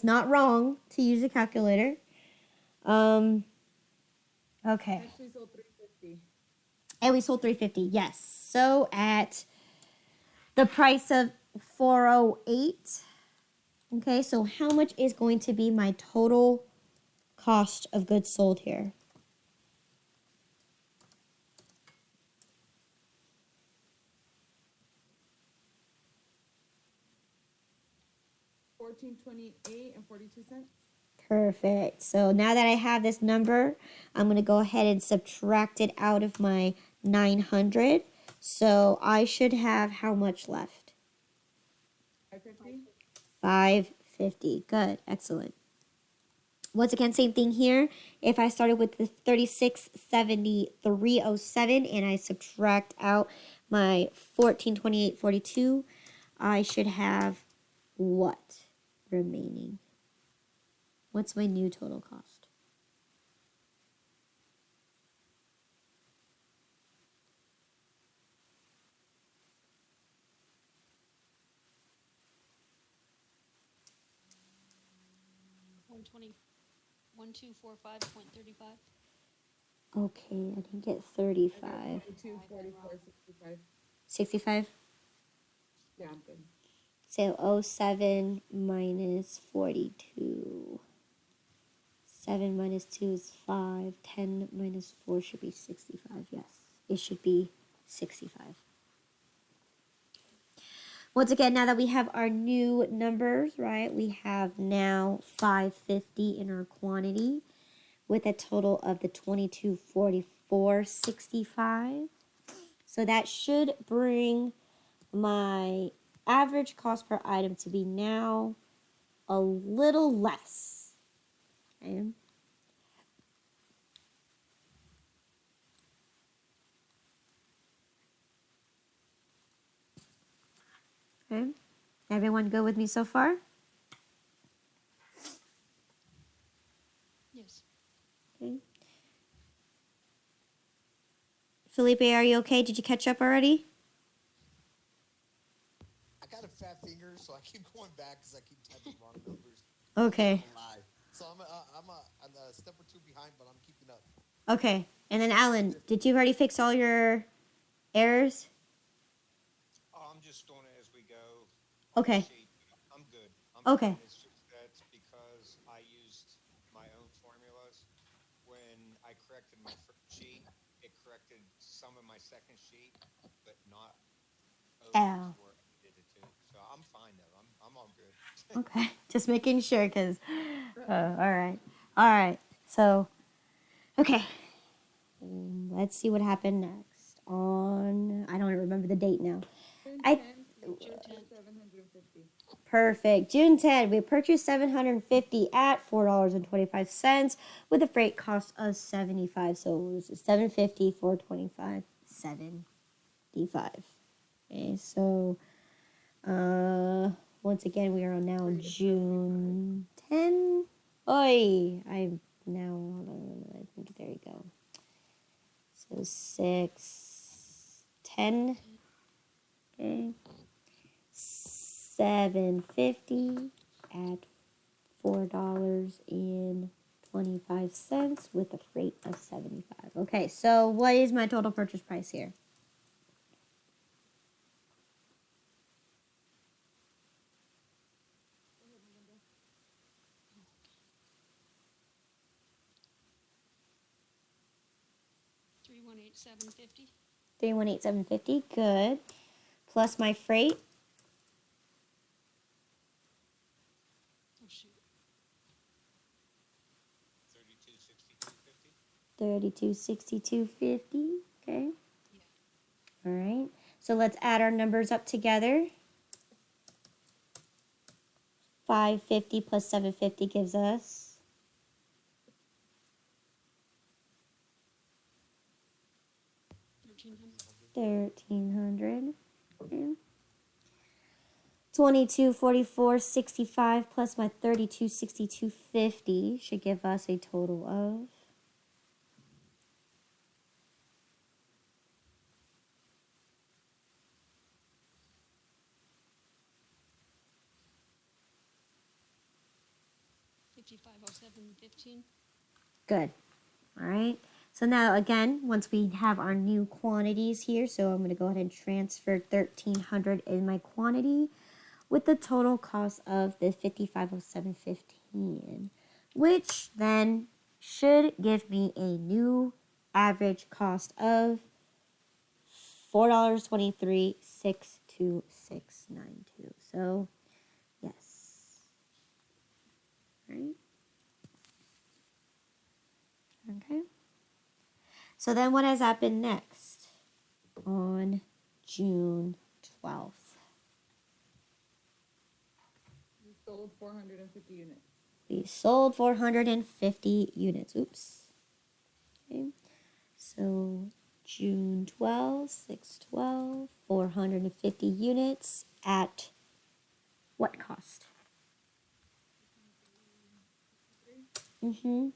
not wrong to use a calculator. Um, okay. Next we sold 350. And we sold 350. Yes. So at the price of 408. Okay, so how much is going to be my total cost of goods sold here? 1428 and 42 cents. Perfect. So now that I have this number, I'm going to go ahead and subtract it out of my 900. So I should have how much left? 550. 550. Good. Excellent. Once again, same thing here. If I started with the 3673.07 and I subtract out my 1428.42, I should have what remaining? What's my new total cost? One twenty, 1245.35. Okay, I didn't get I got 35. 22, I'm 44, wrong. 65. 65? Yeah, I'm good. So oh 07 minus 42. 7 minus 2 is 5. 10 minus 4 should be 65. Yes, it should be 65. Once again, now that we have our new numbers, right, we have now 550 in our quantity with a total of the 2244.65. So that should bring my average cost per item to be now a little less. Okay. Okay. Everyone good with me so far? Yes. Okay. Felipe, are you okay? Did you catch up already? I got a fat finger, so I keep going back because I keep typing wrong numbers. I'm not Okay. gonna lie. So I'm a step or two behind, but I'm keeping up. Okay. And then Alan, did you already fix all your errors? Oh, I'm just doing it as we go on the Okay. sheet. I'm good. I'm Okay. fine. It's just that's because I used my own formulas. When I corrected my first sheet, it corrected some of my second sheet, but not over to Ow. where I needed it to. So I'm fine though. I'm all good. Okay. Just making sure because, all right. All right. So, okay. Let's see what happened next. I don't remember the date now. June I 10th, we June purchased 10th. 750. Perfect. June 10th, we purchased 750 at $4.25 with a freight cost of 75. So this is 750, 425, 75. Okay, so once again we are on now Rate is 75. June 10. Oi, I'm now hold on, I think there you go. So 6, 10. 10. Okay. 750 at $4.25 with a freight of 75. Okay, so what is my total purchase price here? Go ahead, Melinda. 318,750. 318,750. Good. Plus my freight. Oh shoot. 3262.50. 3262.50. Okay. Yeah. All right. So let's add our numbers up together. 550 plus 750 gives us 1,300. 1,300. Okay. 2244.65 plus my 3262.50 should give us a total of 5507.15. good. All right. So now again, once we have our new quantities here, so I'm going to go ahead and transfer 1,300 in my quantity with the total cost of the 5507.15, which then should give me a new average cost of $4.23,62692. So, yes. Right? Okay. So then what has happened next? On June 12th, You sold 450 units. we sold 450 units. Oops. Okay. So June 12th, 6/12, 450 units at what cost? 53.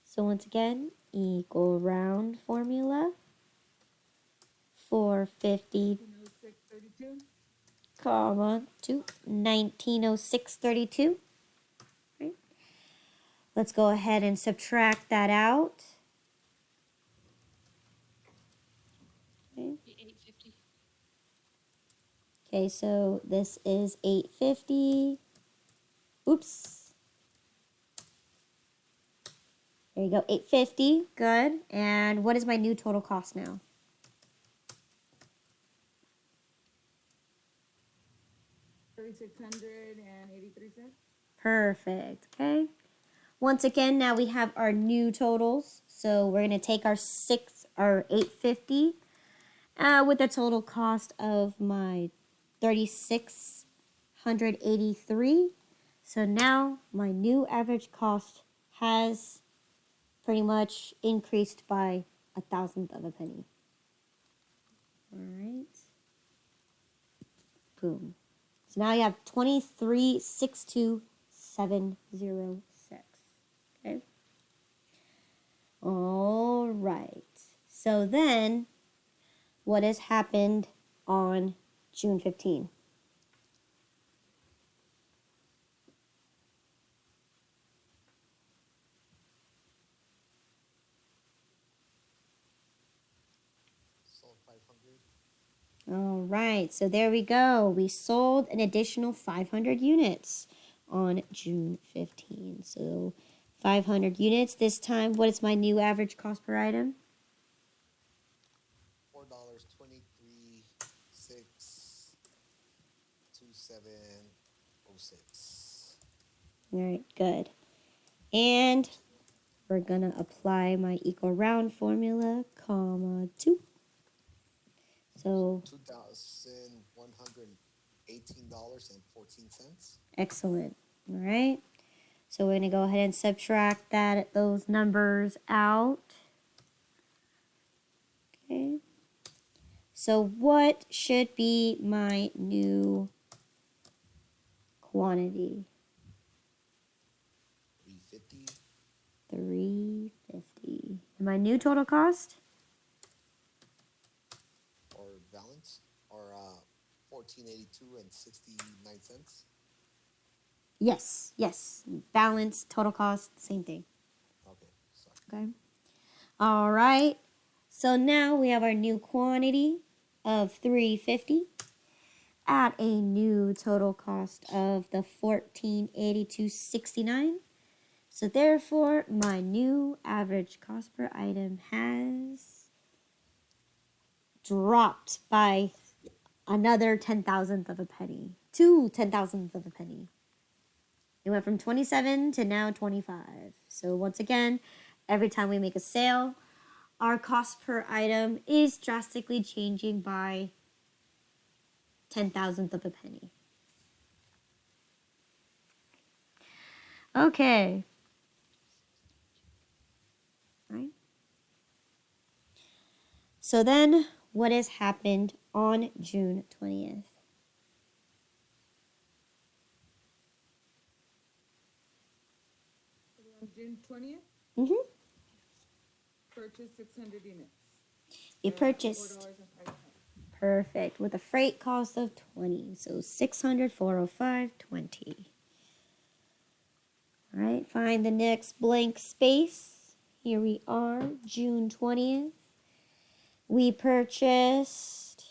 So once again, equal round formula. 450 1906.32. comma to 1906.32. Right. Let's go ahead and subtract that out. Okay. Be 850. Okay, so this is 850. Oops. There you go, 850. Good. And what is my new total cost now? 3,683 cents. Perfect. Okay. Once again, now we have our new totals. So we're gonna take our 850 with the total cost of my 3,683. So now my new average cost has pretty much increased by a thousandth of a penny. All right. Boom. So now you have 23,62706. Okay. All right. So then, what has happened on June 15? Sold 500. All right. So there we go. We sold an additional 500 units on June 15. So 500 units this time. What is my new average cost per item? $4.23,627.06. All right. Good. And we're going to apply my equal round formula, comma 2. So $2,118.14. excellent. All right. So we're going to go ahead and subtract those numbers out. Okay. So what should be my new quantity? 350. 350. And my new total cost? Or balance or 1482 and 69 cents. Yes, yes. Balance, total cost, same thing. Okay. Sorry. Okay. All right. So now we have our new quantity of 350 at a new total cost of the 1482.69. So therefore, my new average cost per item has dropped by another 10,000th of a penny. 10,000ths of a penny. It went from 27 to now 25. So once again, every time we make a sale, our cost per item is drastically changing by 10,000th of a penny. Okay. Right. So then, what has happened on June 20th? On June 20th, Mm-hmm. purchased 600 units. We at purchased $4.05. perfect with a freight cost of 20. So 600, 405, 20. All right, find the next blank space. Here we are, June 20th. We purchased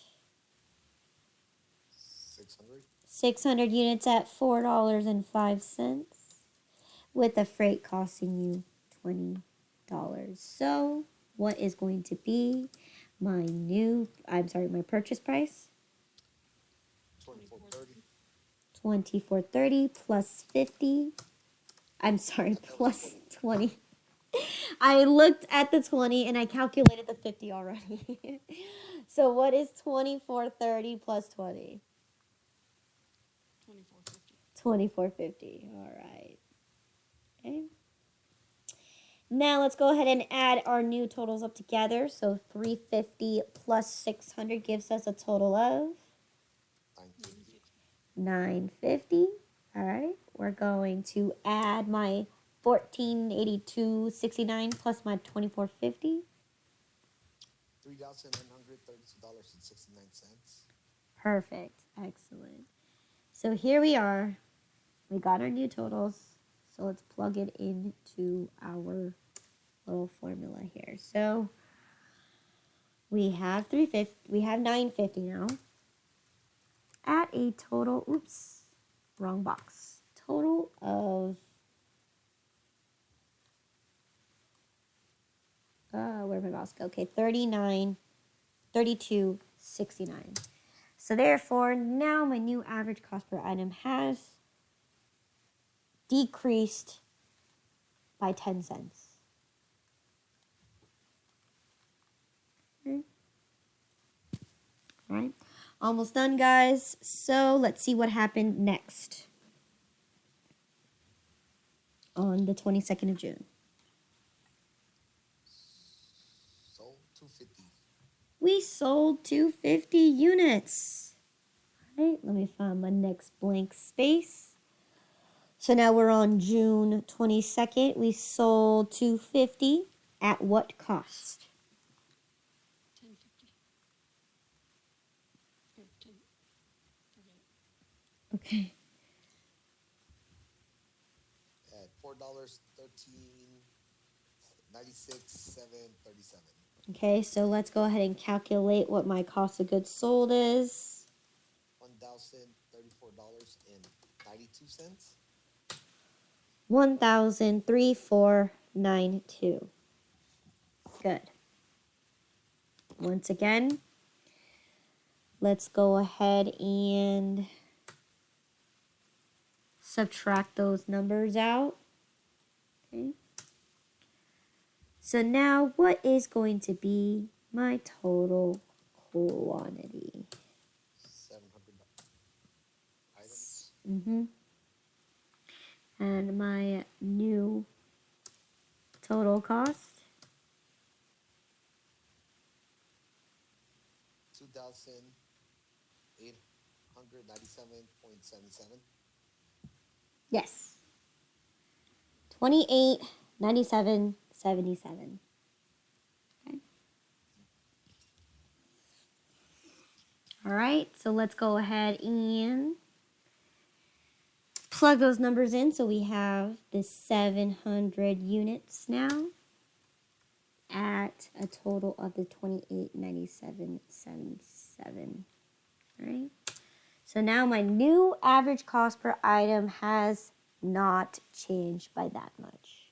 600. 600 units at $4.05 with the freight costing you $20. So, what is going to be my my purchase price? 2430. 2430 plus 50. I'm sorry, That was plus 20. 20. I looked at the 20 and I calculated the 50 already. So what is 2430 plus 20? 2450. 2450. All right. Okay. Now let's go ahead and add our new totals up together. So 350 plus 600 gives us a total of 950. 950. All right. We're going to add my 1482.69 plus my 2450. $3,932.69. Perfect. Excellent. So here we are. We got our new totals. So let's plug it into our little formula here. So we have 350, we have 950 now. At a total, oops, wrong box. Total of where'd my mouse go? Okay, 39, 32.69. So therefore, now my new average cost per item has decreased by 10 cents. Okay. All right, almost done, guys. So let's see what happened next on the 22nd of June. Sold 250. We sold 250 units. All right, let me find my next blank space. So now we're on June 22nd. We sold 250 at what cost? 1050. Or 10. Forget it. Okay. At $4.13.96.737. Okay, so let's go ahead and calculate what my cost of goods sold is. $1,034.92. 1,3492. Good. Once again, let's go ahead and subtract those numbers out. Okay. So now what is going to be my total quantity? 700 items. And my new total cost? $2,897.77. Yes. 28.97.77. Okay. All right, so let's go ahead and plug those numbers in. So we have the 700 units now at a total of the 28.9777. All right. So now my new average cost per item has not changed by that much.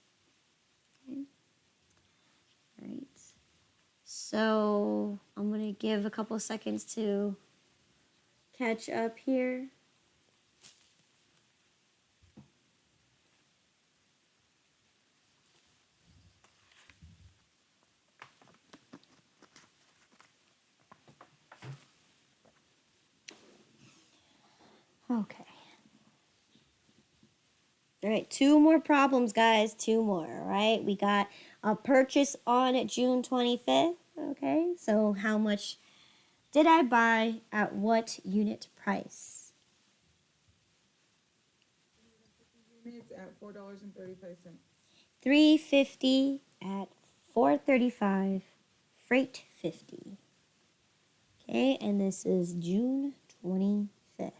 Okay. All right. So I'm going to give a couple seconds to catch up here. Okay. All right, 2 more problems, guys. 2 more, all right? We got a purchase on June 25th, okay? So how much did I buy at what unit price? Units at $4.35. $3.50 at $4.35, freight 50. Okay, and this is June 25th.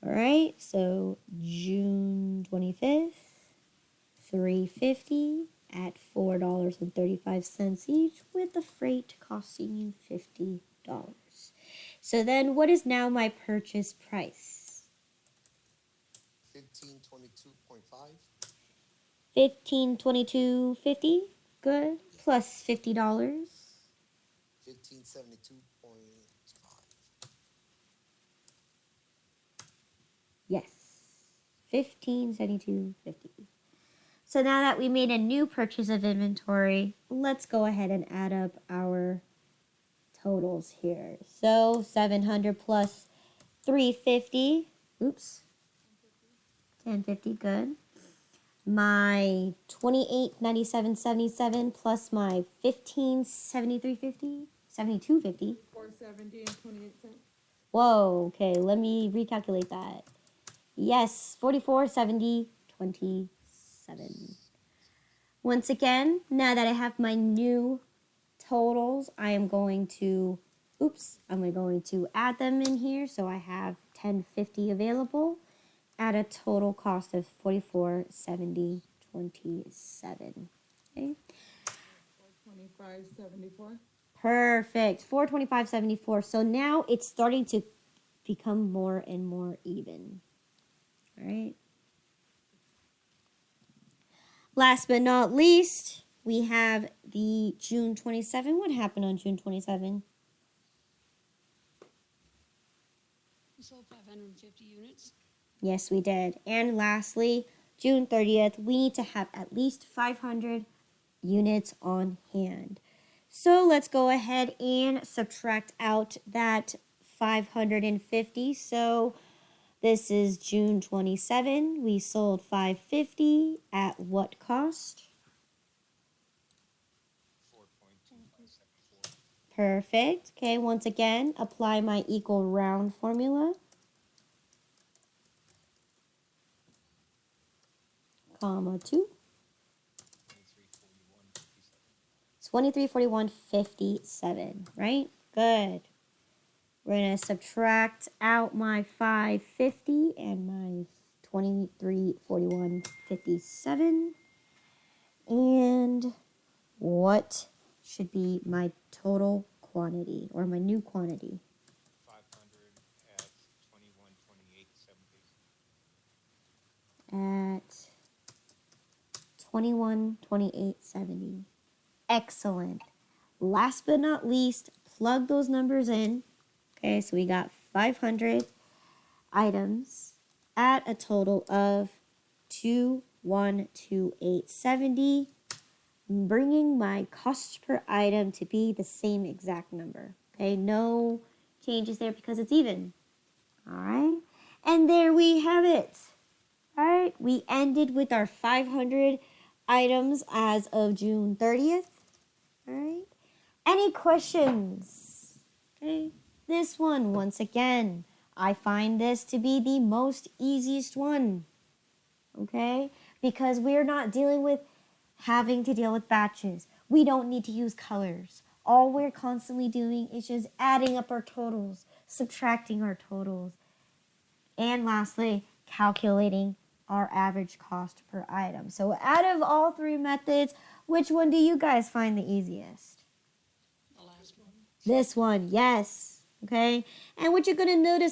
All right, so June 25th, $3.50 at $4.35 each, with the freight costing you $50. So then what is now my purchase price? 1522.5. $15.22.50. Good. Plus $50. 1572.5. Yes. $15.72.50. So now that we made a new purchase of inventory, let's go ahead and add up our totals here. So 700 plus 350. Oops. 1050, good. My 28.97.77 plus my 15.73.50, 72.50. $4.70 and 28 cents. Whoa, okay, let me recalculate that. Yes, 44.70.27. Once again, now that I have my new totals, I'm going to add them in here. So I have 1050 available at a total cost of 44.70.27. Okay. 425.74. Perfect. 425.74. So now it's starting to become more and more even. All right. Last but not least, we have the June 27. What happened on June 27? We sold 550 units. Yes, we did. And lastly, June 30th, we need to have at least 500 units on hand. So let's go ahead and subtract out that 550. So this is June 27. We sold 550 at what cost? 4.2574. Perfect. Okay, once again, apply my equal round formula. Comma 2. 2341.57, right? Good. We're going to subtract out my 550 and my 2341.57. And what should be my total quantity or my new quantity? 500 at 2128.70. At 2128.70. Excellent. Last but not least, plug those numbers in. Okay, so we got 500 items at a total of 2128.70, bringing my cost per item to be the same exact number. Okay, no changes there because it's even. All right, and there we have it. All right, we ended with our 500 items as of June 30th. All right, any questions? Okay, this one, once again, I find this to be the most easiest one. Okay, because we're not dealing with having to deal with batches. We don't need to use colors. All we're constantly doing is just adding up our totals, subtracting our totals, and lastly, calculating our average cost per item. So out of all three methods, which one do you guys find the easiest? The last one. This one, yes. Okay. And what you're going to notice